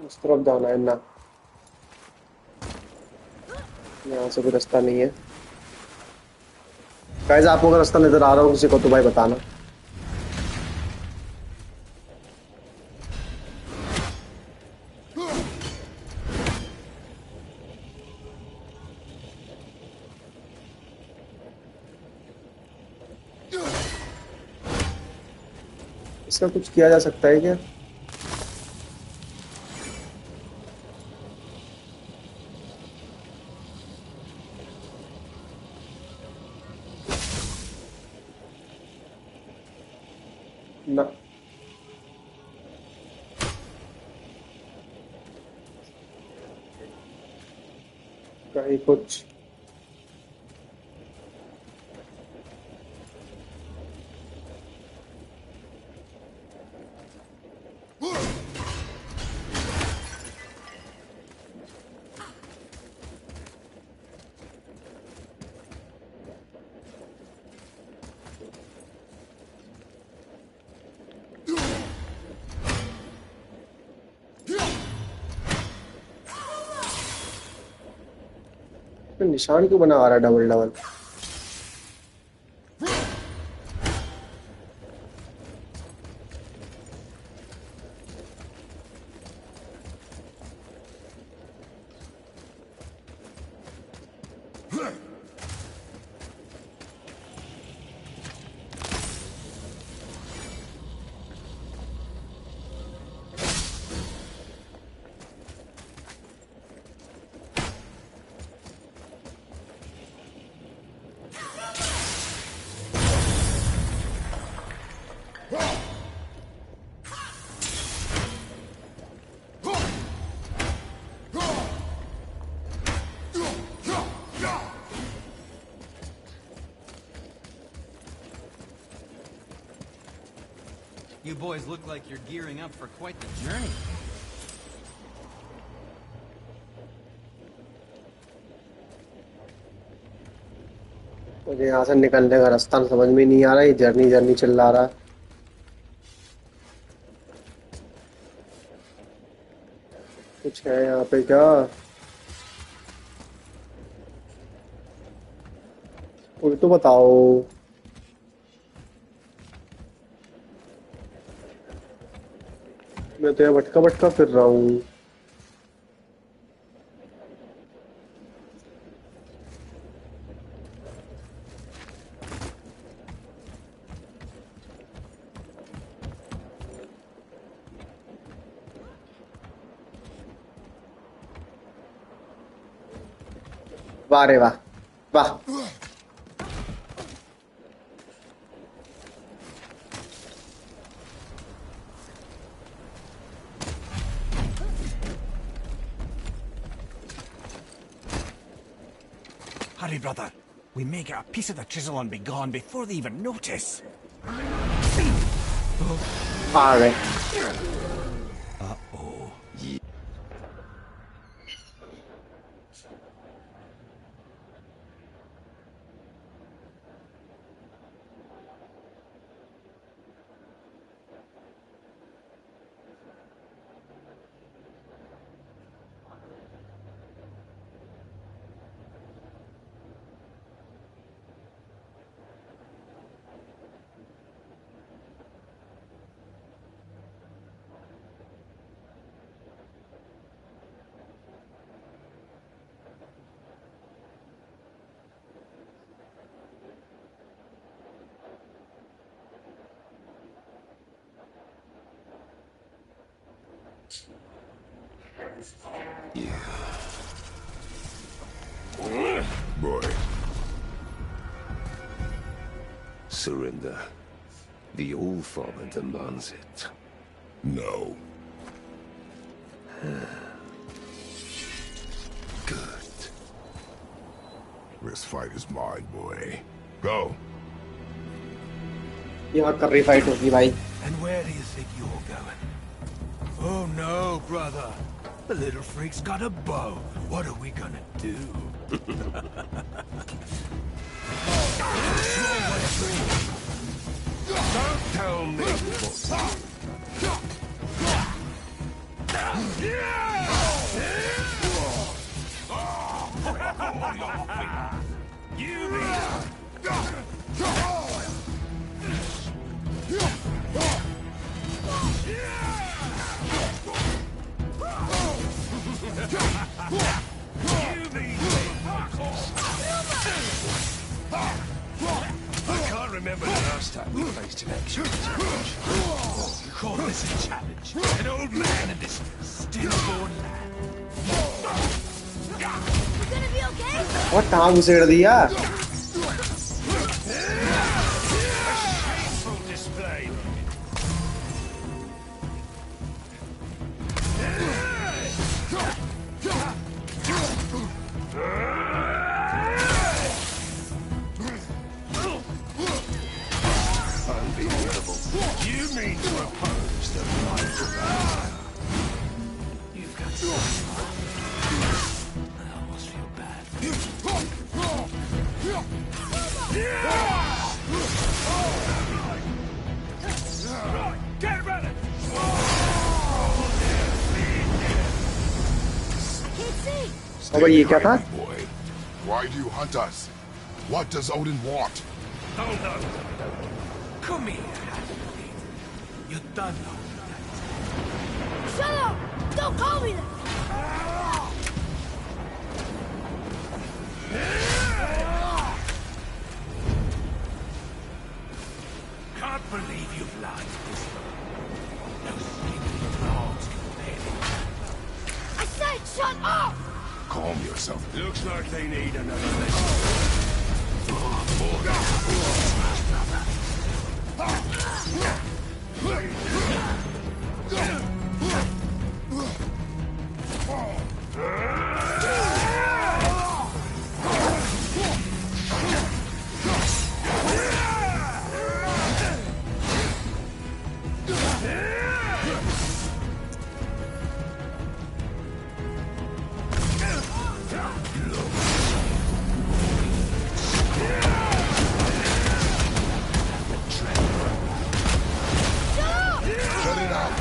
इस तरफ जाना है ना, यहाँ से कोई रास्ता नहीं है। गाइस आपको अगर रास्ता नजर आ रहा हो किसी को तो भाई बताना। इसका कुछ किया जा सकता है क्या? ना, कहीं कुछ निशान क्यों बना आ रहा है double double? You boys look like you're gearing up for quite the journey. मुझे यहाँ से निकलने का रास्ता समझ में नहीं आ रहा है। जर्नी जर्नी चल रहा है। कुछ है यहाँ पे क्या? कोई तो बताओ। मैं तो यहाँ भटका भटका फिर रहा हूँ। वाह रे वाह, वाह। hurry, brother. We may get a piece of the chisel and be gone before they even notice. All right. Uh-oh. Boy, Surrender. The All-Father demands it. no. Good. This fight is mine, boy. Go. यहाँ कर रही fight होगी भाई. And where do you think you're going? Oh no, brother. The little freak's got a bow. What are we gonna do? Don't tell me I can't remember the last time we faced an actual challenge. You call this a challenge? An old man in this stillborn land. You gonna be okay? और टांग उसेड़ दिया. full display. Unbelievable. You mean to oppose the light of our... You've got to. I almost feel bad. Get ready! Can't see. और ये क्या था? Boy, why do you hunt us? What does Odin want? Oh no! Come here, half-breed. You done know that. Shut up! Don't call me that! Can't believe you've lied to this one. No sleeping dogs companion. I said shut up! Calm yourself. Looks like they need another lesson. Shut it out.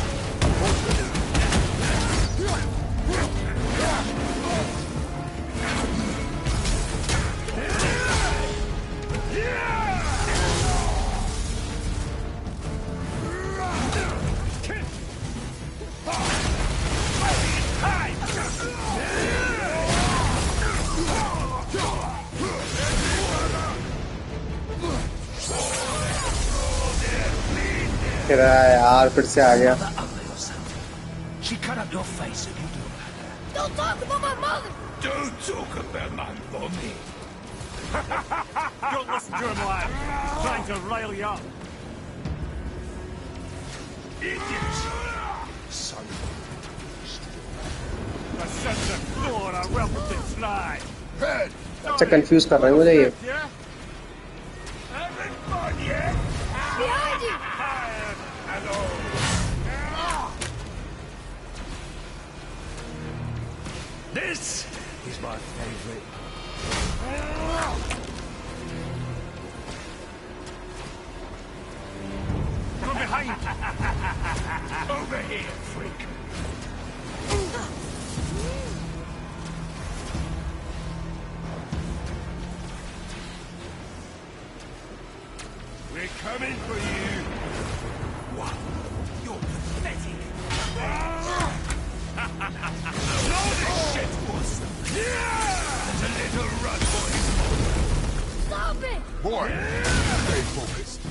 फिर यार फिर से आ गया. She cut up your face and you do that. Don't talk about my mother! Don't talk about my mommy. Don't listen to him, lad. He's trying to rile you up. Idiots. Son A sense of floor, a welcome to try. Head, अच्छा confuse कर रहे हैं मुझे ये. Behind you! This is my favorite. From behind! Over here, freak. We're coming for you. What? You're pathetic. Blow this shit. There's a little run for you. Stop it! Boy, stay focused.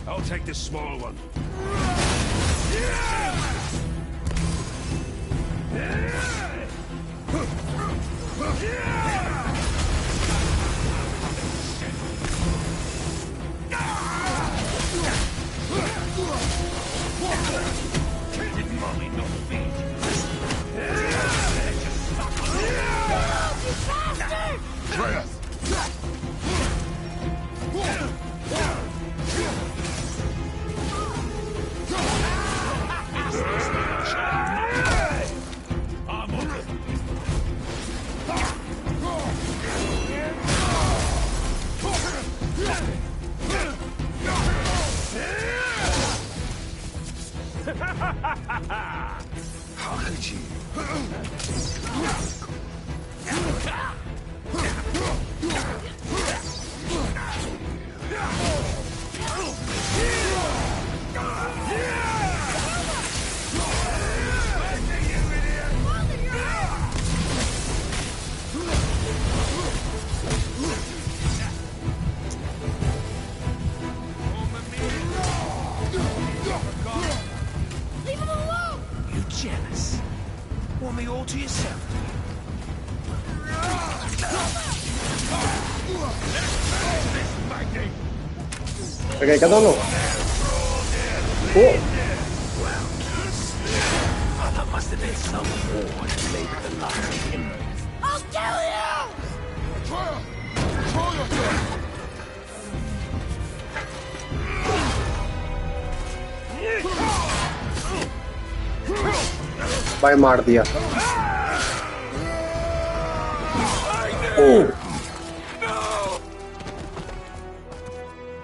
I'll take this small one. Didn't Molly not feed? Atreus! I'm on it. How could you? Leave him alone! You jealous? Want me all to yourself? Okay, क्या दोनों? Oh, That must have been some war that labored the life of him. I'll kill you! Control yourself! भाई मार दिया. Oh,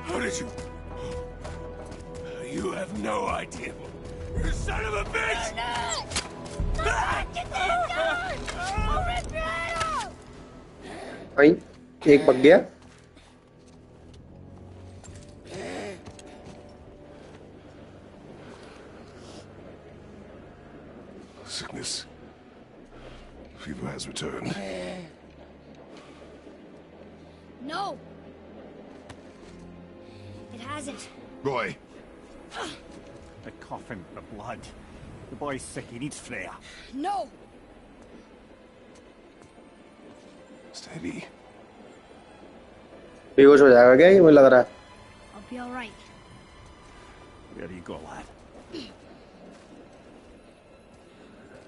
How did you? You have no idea. You son of a bitch! Get that gun! I'll rip your head off! भाई एक पक गया. Sickness. Fever has returned. No! It hasn't. Roy, The coughing, the blood. The boy's sick, he needs Freya. No! steady. बेहोश हो जाएगा क्या ये मुझे लग रहा है. I'll be alright. There you go, lad.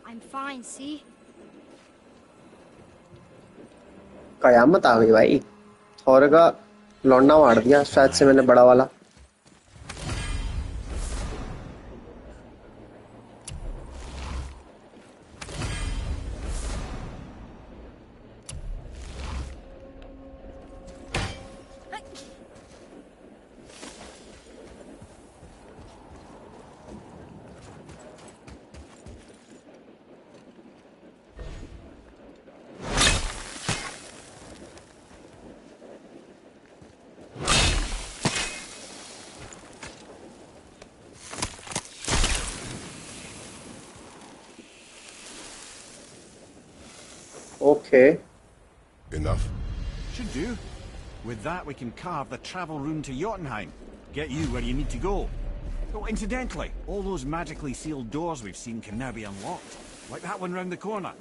I'm fine, see? कयामत आ गई भाई. थोर का लौंडा मार दिया शायद से मैंने बड़ा वाला. Okay. Enough? Should do. With that, we can carve the travel rune to Jotunheim. Get you where you need to go. Oh, incidentally, all those magically sealed doors we've seen can now be unlocked. Like that one round the corner.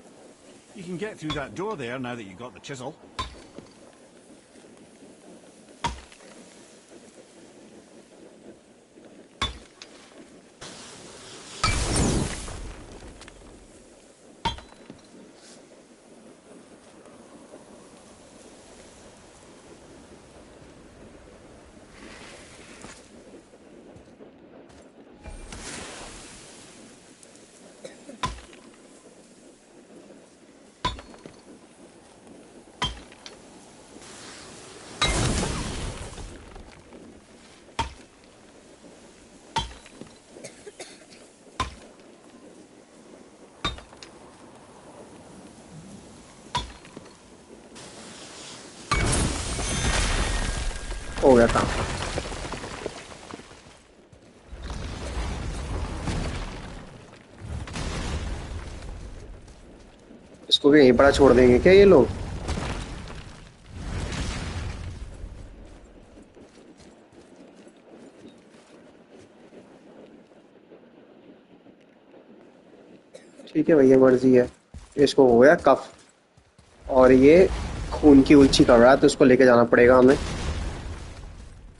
You can get through that door there now that you've got the chisel. हो गया काम। इसको भी यहीं पड़ा छोड़ देंगे क्या ये लोग? ठीक है भैया, मर्जी है। इसको हो गया कफ, और ये खून की उल्ची कर रहा है, तो इसको लेके जाना पड़ेगा हमें।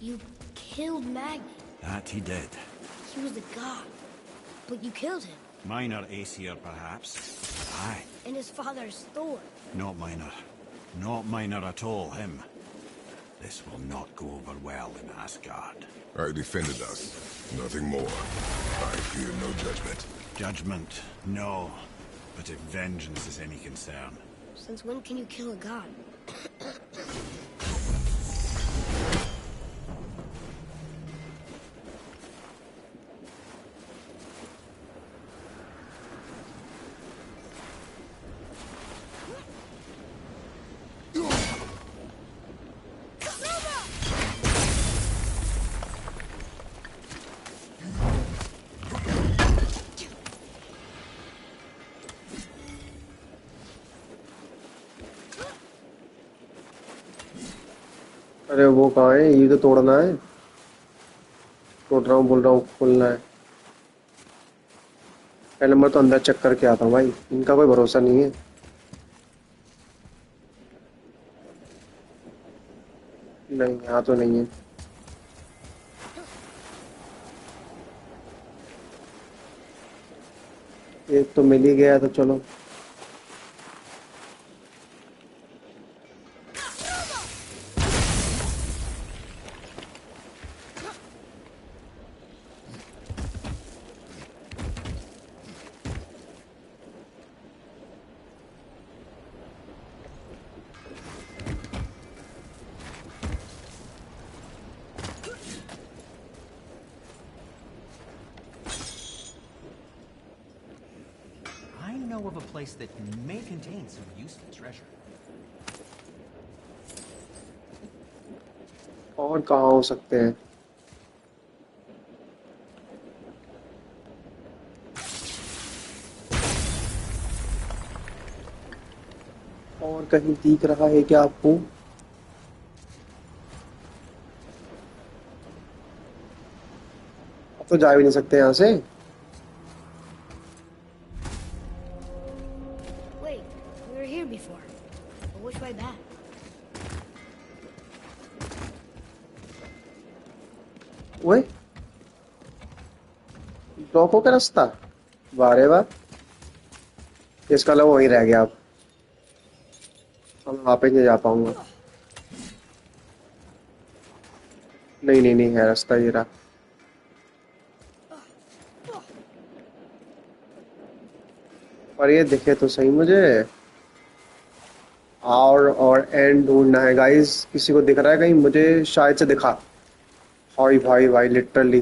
You killed Magni. That he did. He was the god, but you killed him. Minor Aesir, perhaps. Aye, And his father's Thor. not minor. Not minor at all, him. This will not go over well in Asgard. I defended us. Nothing more. I fear no judgment. Judgment, no. But if vengeance is any concern... Since when can you kill a god? अरे वो कहाँ है? ये तो तोड़ना है। तोड़ रहा हूँ, बोल रहा हूँ खोलना है। पहले मैं तो अंदर चेक करके आता हूँ भाई, इनका कोई भरोसा नहीं है। नहीं, यहाँ तो नहीं है। एक तो मिल ही गया, तो चलो। I know of a place that may contain some useful treasure. और कहाँ हो सकते हैं? और कहीं दिख रहा है क्या आपको? अब तो जा भी नहीं सकते यहाँ से। Wait, we were here before. But which way back? ओए, ब्लॉक हो क्या रास्ता? वाह रे वाह, इसका लव वहीं रह गया। अब मैं वापस नहीं जा पाऊंगा। नहीं नहीं नहीं, है रास्ता ये रहा। और ये दिखे तो सही मुझे। और एंड ढूंढना है गाइस। किसी को दिख रहा है कहीं? मुझे शायद से दिखा। भाई भाई भाई, लिटरली।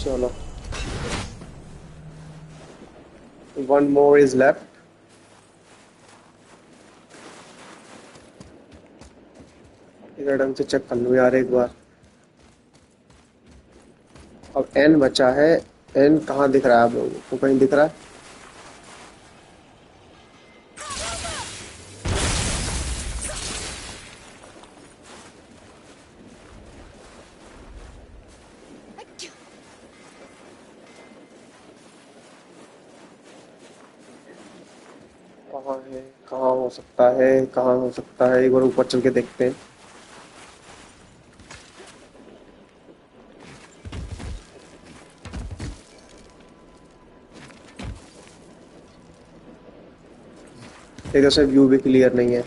चलो, one more is left. इधर ढंग से चेक कर लूँ यार एक बार। अब एन बचा है। एन कहाँ दिख रहा है आप लोगों को? कहीं दिख रहा है? कहाँ है? कहाँ हो सकता है? कहाँ हो सकता है? एक बार ऊपर चल के देखते हैं। इधर से व्यू भी क्लियर नहीं है।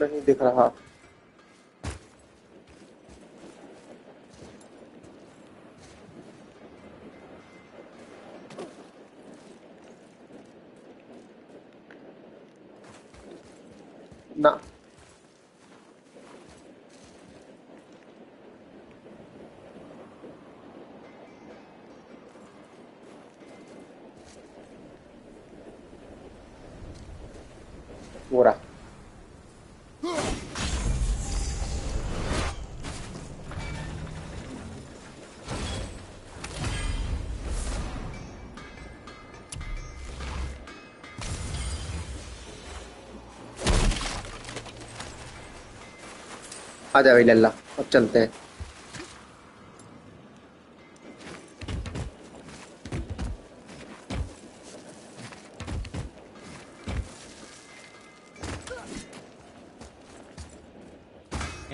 नहीं दिख रहा। ना हो रहा। आ जा भाई लल्ला, अब चलते हैं।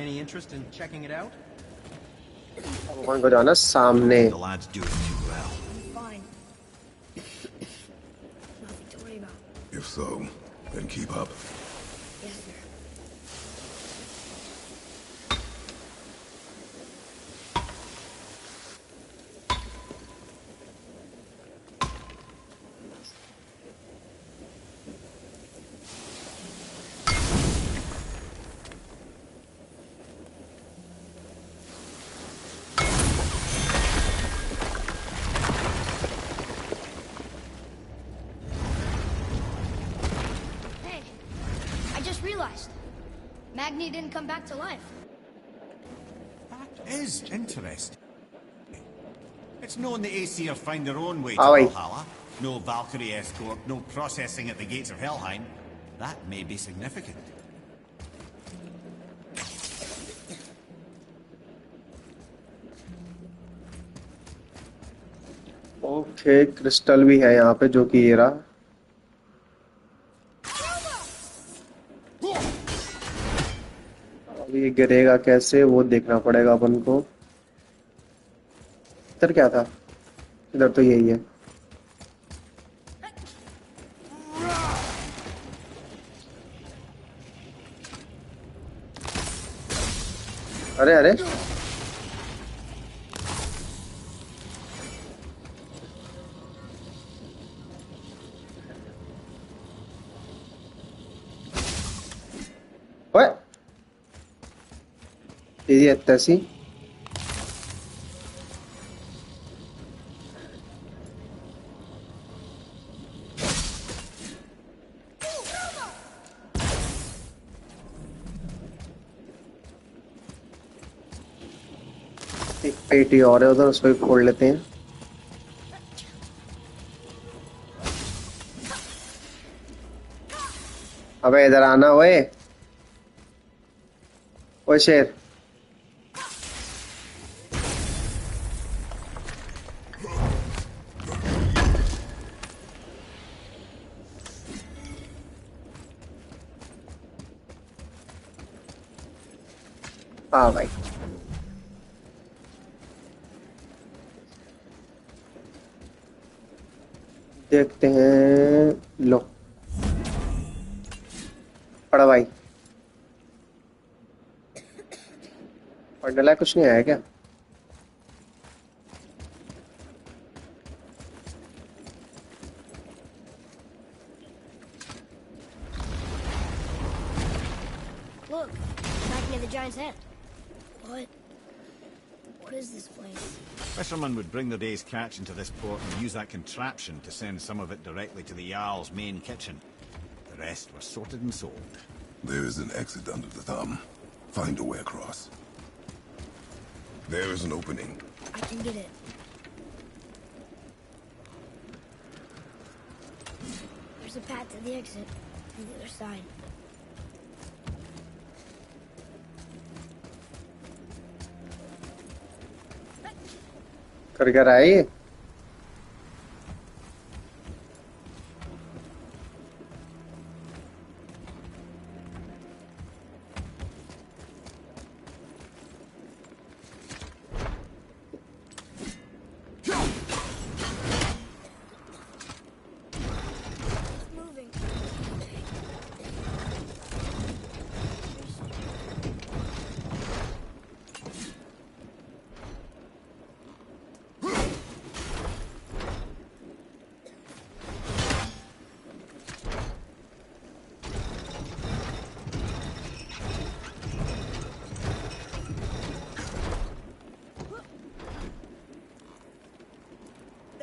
Any interest in checking it out? भगवान को जाना सामने। The lad's doing too well. Fine. Nothing to worry about. If so, then keep up. Yes, sir. Hey, I just realized. Magni didn't come back to life. That is interesting. It's known the Aesir find their own way to Aye. Valhalla. No Valkyrie escort, no processing at the gates of Helheim. That may be significant. Okay, crystal भी है यहाँ पे जो कि ये रहा। अब ये गिरेगा कैसे वो देखना पड़ेगा अपन को। इधर क्या था? इधर तो यही है। अरे अरे ओए, ये तैसी एक पेटी और है उधर, उसको भी फोड़ लेते हैं। अबे इधर आना ओए, ओए शेर। हाँ भाई, देखते हैं। लो पड़ा भाई, पढ़ने लायक कुछ नहीं आया क्या? Look, back near the giant's head. What? What is this place? Fishermen would bring their day's catch into this port and use that contraption to send some of it directly to the Jarl's main kitchen. The rest was sorted and sold. There is an exit under the thumb. Find a way across. There is an opening. I can get it. There's a path to the exit on the other side. कर कर आए। Moving.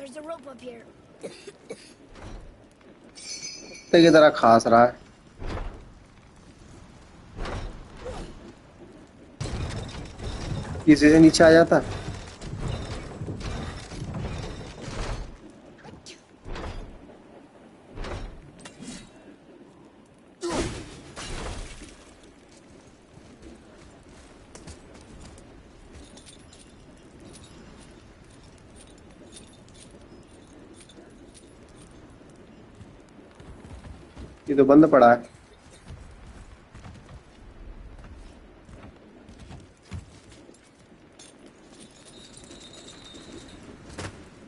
There's a rope up here. कुत्ते की तरह खास रहा है। किसी से नीचे आ जाता। ये तो बंद पड़ा है।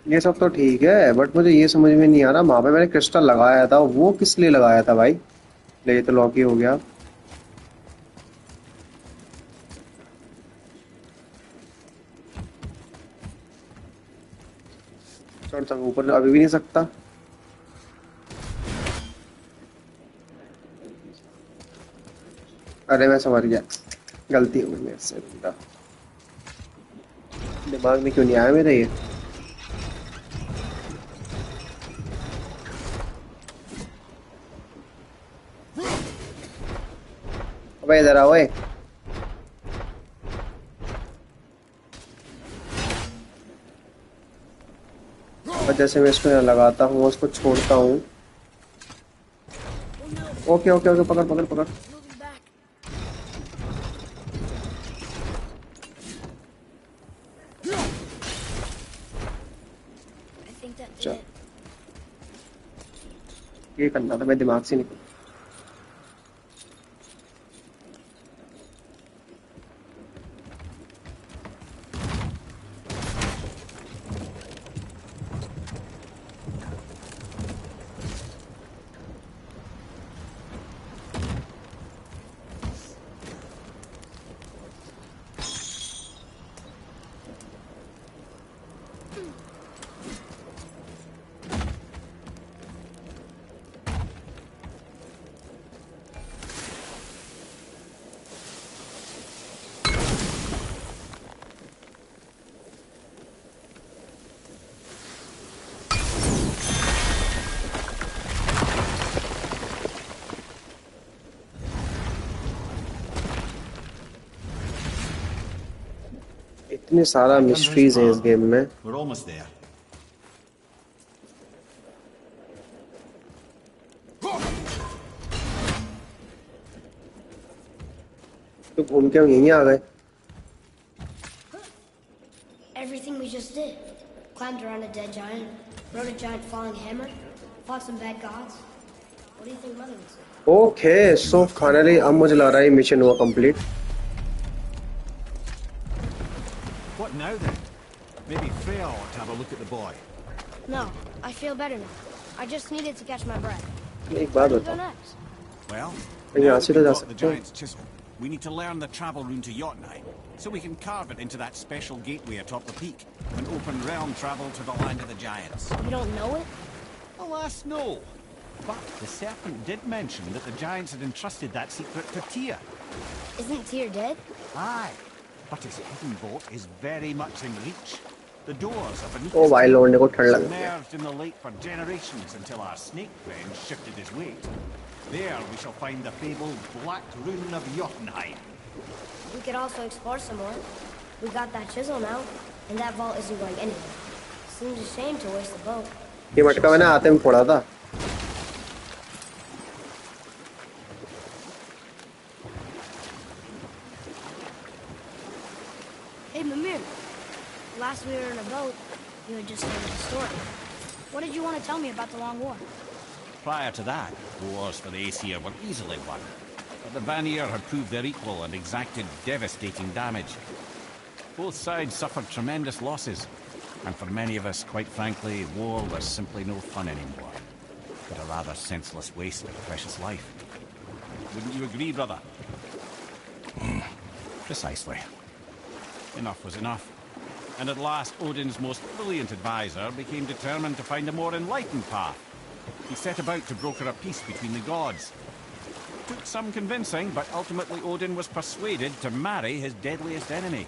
ये सब तो ठीक है, बट मुझे ये समझ में नहीं आ रहा, वहां पे मैंने क्रिस्टल लगाया था, वो किस लिए लगाया था भाई? ले, ये तो लॉक ही हो गया। चढ़ सकूं ऊपर? अभी भी नहीं सकता। अरे मैं समझ गया, गलती हो गई मेरे से। दिमाग में क्यों नहीं आया मेरे ये? अबे इधर आओ। और जैसे मैं इसको यहाँ लगाता हूँ, उसको छोड़ता हूँ। ओके ओके ओके, पकड़ पकड़ पकड़। ये करना था, मैं दिमाग से निकल। इतने सारा मिस्ट्रीज हैं इस गेम में। We're almost there. तो घूम के हम यहीं आ गए। Everything we just did. Climbed around a dead giant, rode a giant falling hammer, fought some bad gods. What do you think Mother would say? Okay, so finally अब मुझे लग रहा है मिशन हुआ complete. What now then? Maybe Freya ought to have a look at the boy. No, I feel better now. I just needed to catch my breath. एक बात Where do we go बताओ, next? Well, यहाँ now से तो we've जा got the सकते हैं। giant's chisel. We need to learn the travel rune to Jotunheim, so we can carve it into that special gateway atop the peak, an open realm travel to the land of the giants. You don't know it? Alas, no. But the serpent did mention that the giants had entrusted that secret to Tyr. Isn't Tyr dead? Aye, but his hidden vault is very much in reach. The doors are beneath ओ भाई लौंडे को ठंड लग गई। submerged in the lake for generations until our snake friend shifted his weight. There we shall find the fabled Black Rune of Jotunheim. We could also explore some more. We got that chisel now, and that vault isn't going anywhere. Seems a shame to waste the boat. ये मटका मैंने आते में फोड़ा था। Hey, Mimir. Last we were in a boat, you had just told me a story. What did you want to tell me about the Long War? Prior to that, wars for the Aesir were easily won. But the Vanir had proved their equal and exacted devastating damage. Both sides suffered tremendous losses. And for many of us, quite frankly, war was simply no fun anymore. But a rather senseless waste of precious life. Wouldn't you agree, brother? Precisely. Enough was enough. And at last, Odin's most brilliant advisor became determined to find a more enlightened path. He set about to broker a peace between the gods. Took some convincing, but ultimately Odin was persuaded to marry his deadliest enemy,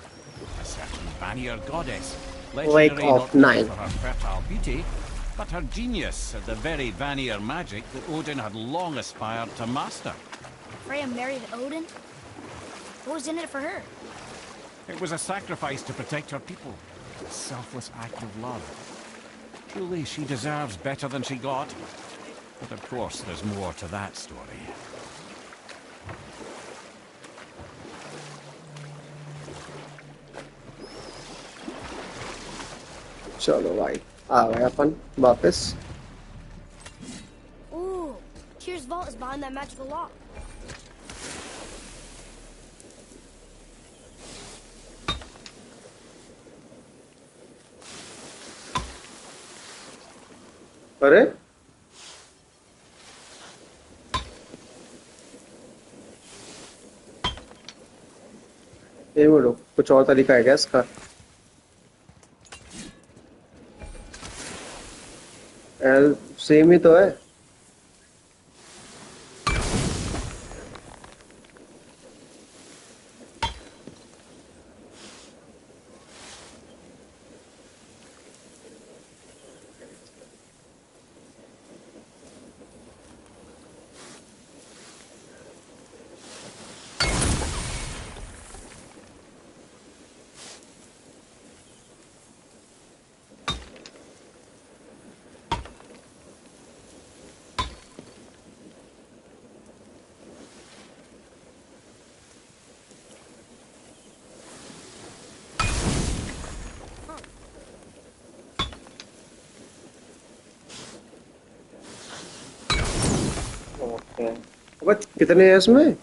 a certain Vanir goddess. Wake Legendary of not only Nine. for her fertile beauty, but her genius at the very Vanir magic that Odin had long aspired to master. Freya married Odin? What was in it for her? It was a sacrifice to protect her people. A selfless act of love. Truly, she deserves better than she got. But of course, there's more to that story. चलो भाई आ गए अपन वापस. Ooh, Tyr's vault is behind that magical lock. अरे ये बोलो कुछ और तरीका है क्या इसका? एल सेम ही तो है. ओके बट कितने है इसमें?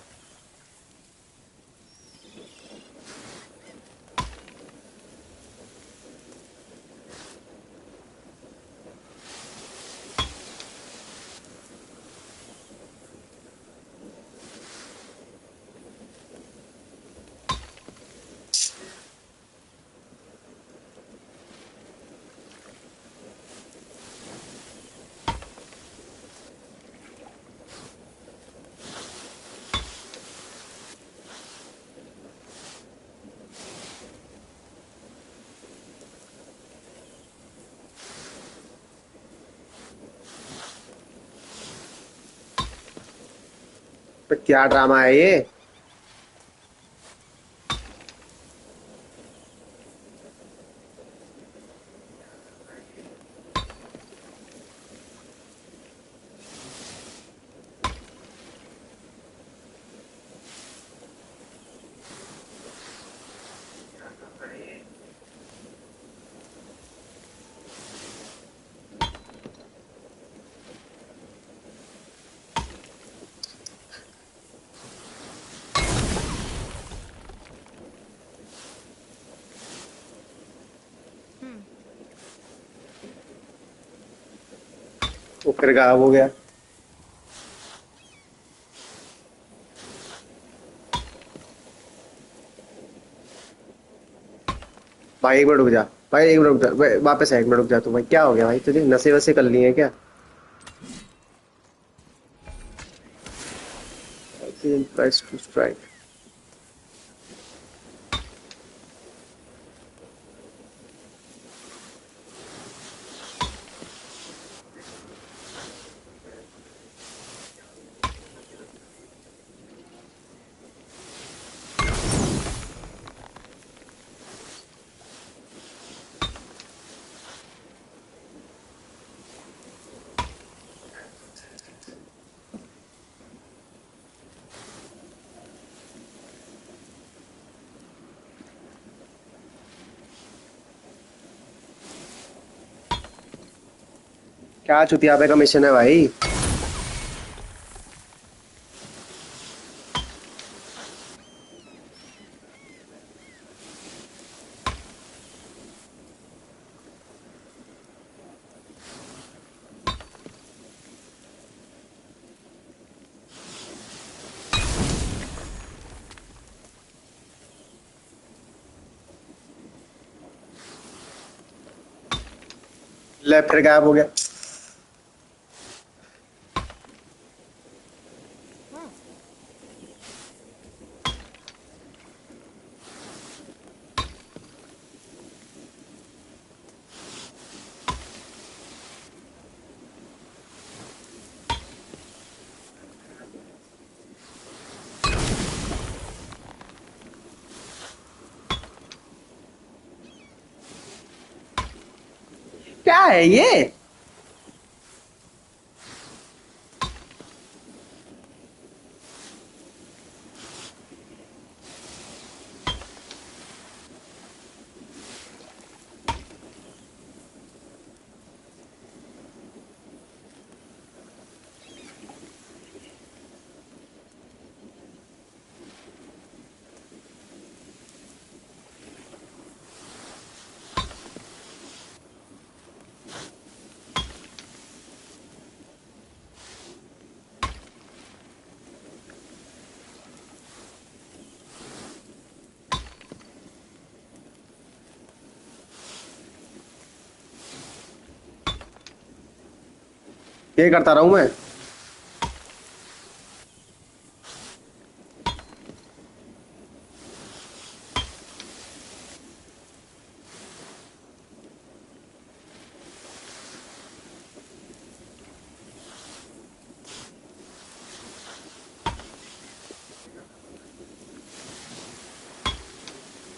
तो क्या ड्रामा है ये? वो फिर गायब हो गया. भाई एक मिनट रुक जा. भाई एक मिनट रुक जा. वापस एक मिनट रुक जा. तू भाई क्या हो गया भाई? तुझे नशे वसे कर लिए हैं क्या? Price to strike. क्या चुतियापे का मिशन है भाई? ले फिर गायब हो गया. क्या है ये? ये करता रहूं मैं?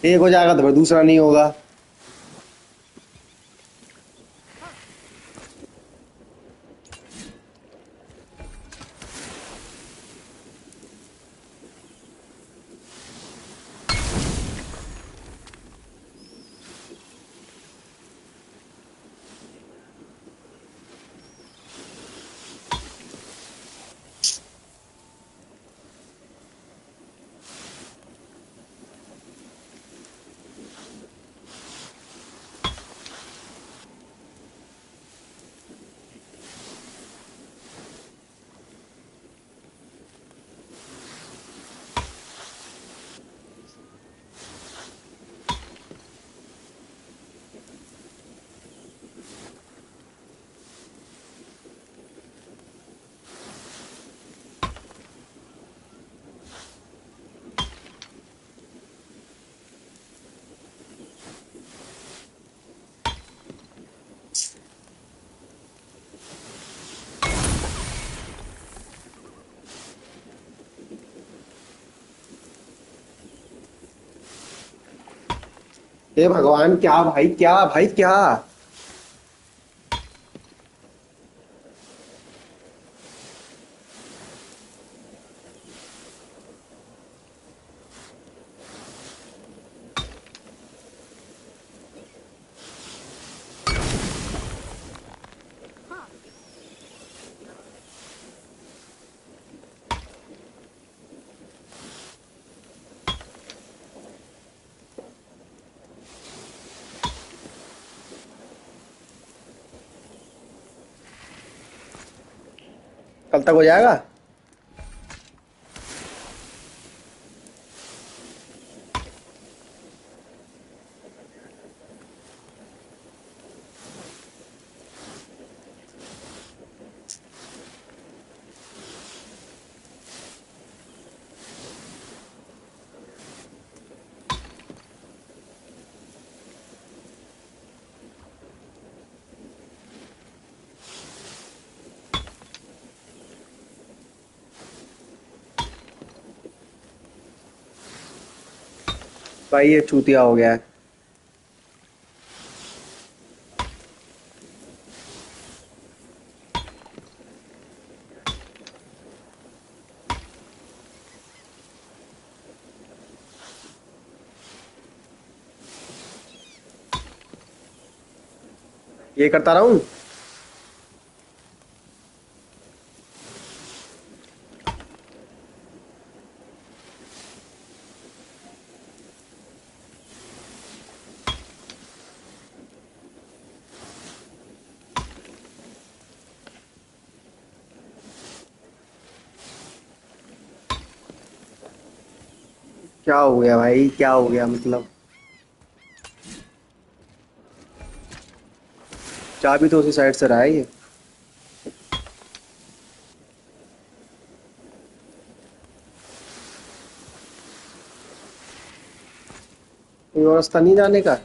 एक हो जाएगा तो फिर दूसरा नहीं होगा। हे भगवान, क्या भाई, क्या भाई, क्या? कल तक हो जाएगा? भाई ये चूतिया हो गया है। ये करता रहूं? क्या हो गया भाई, क्या हो गया? मतलब चाबी तो उसी साइड से रहा है ये। कोई और रास्ता नहीं जाने का?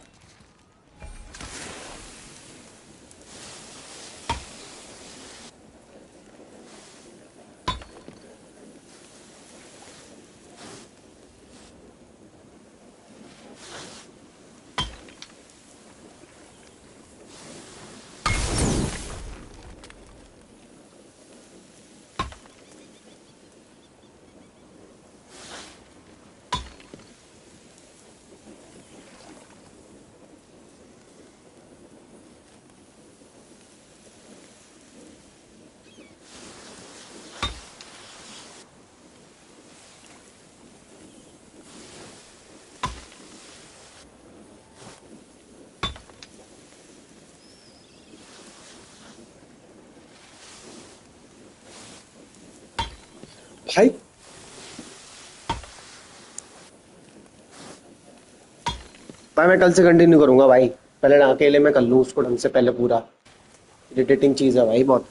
भाई भाई मैं कल से कंटिन्यू करूंगा भाई, पहले ना अकेले मैं कर लूँ उसको ढंग से, पहले पूरा इरिटेटिंग चीज़ है भाई बहुत।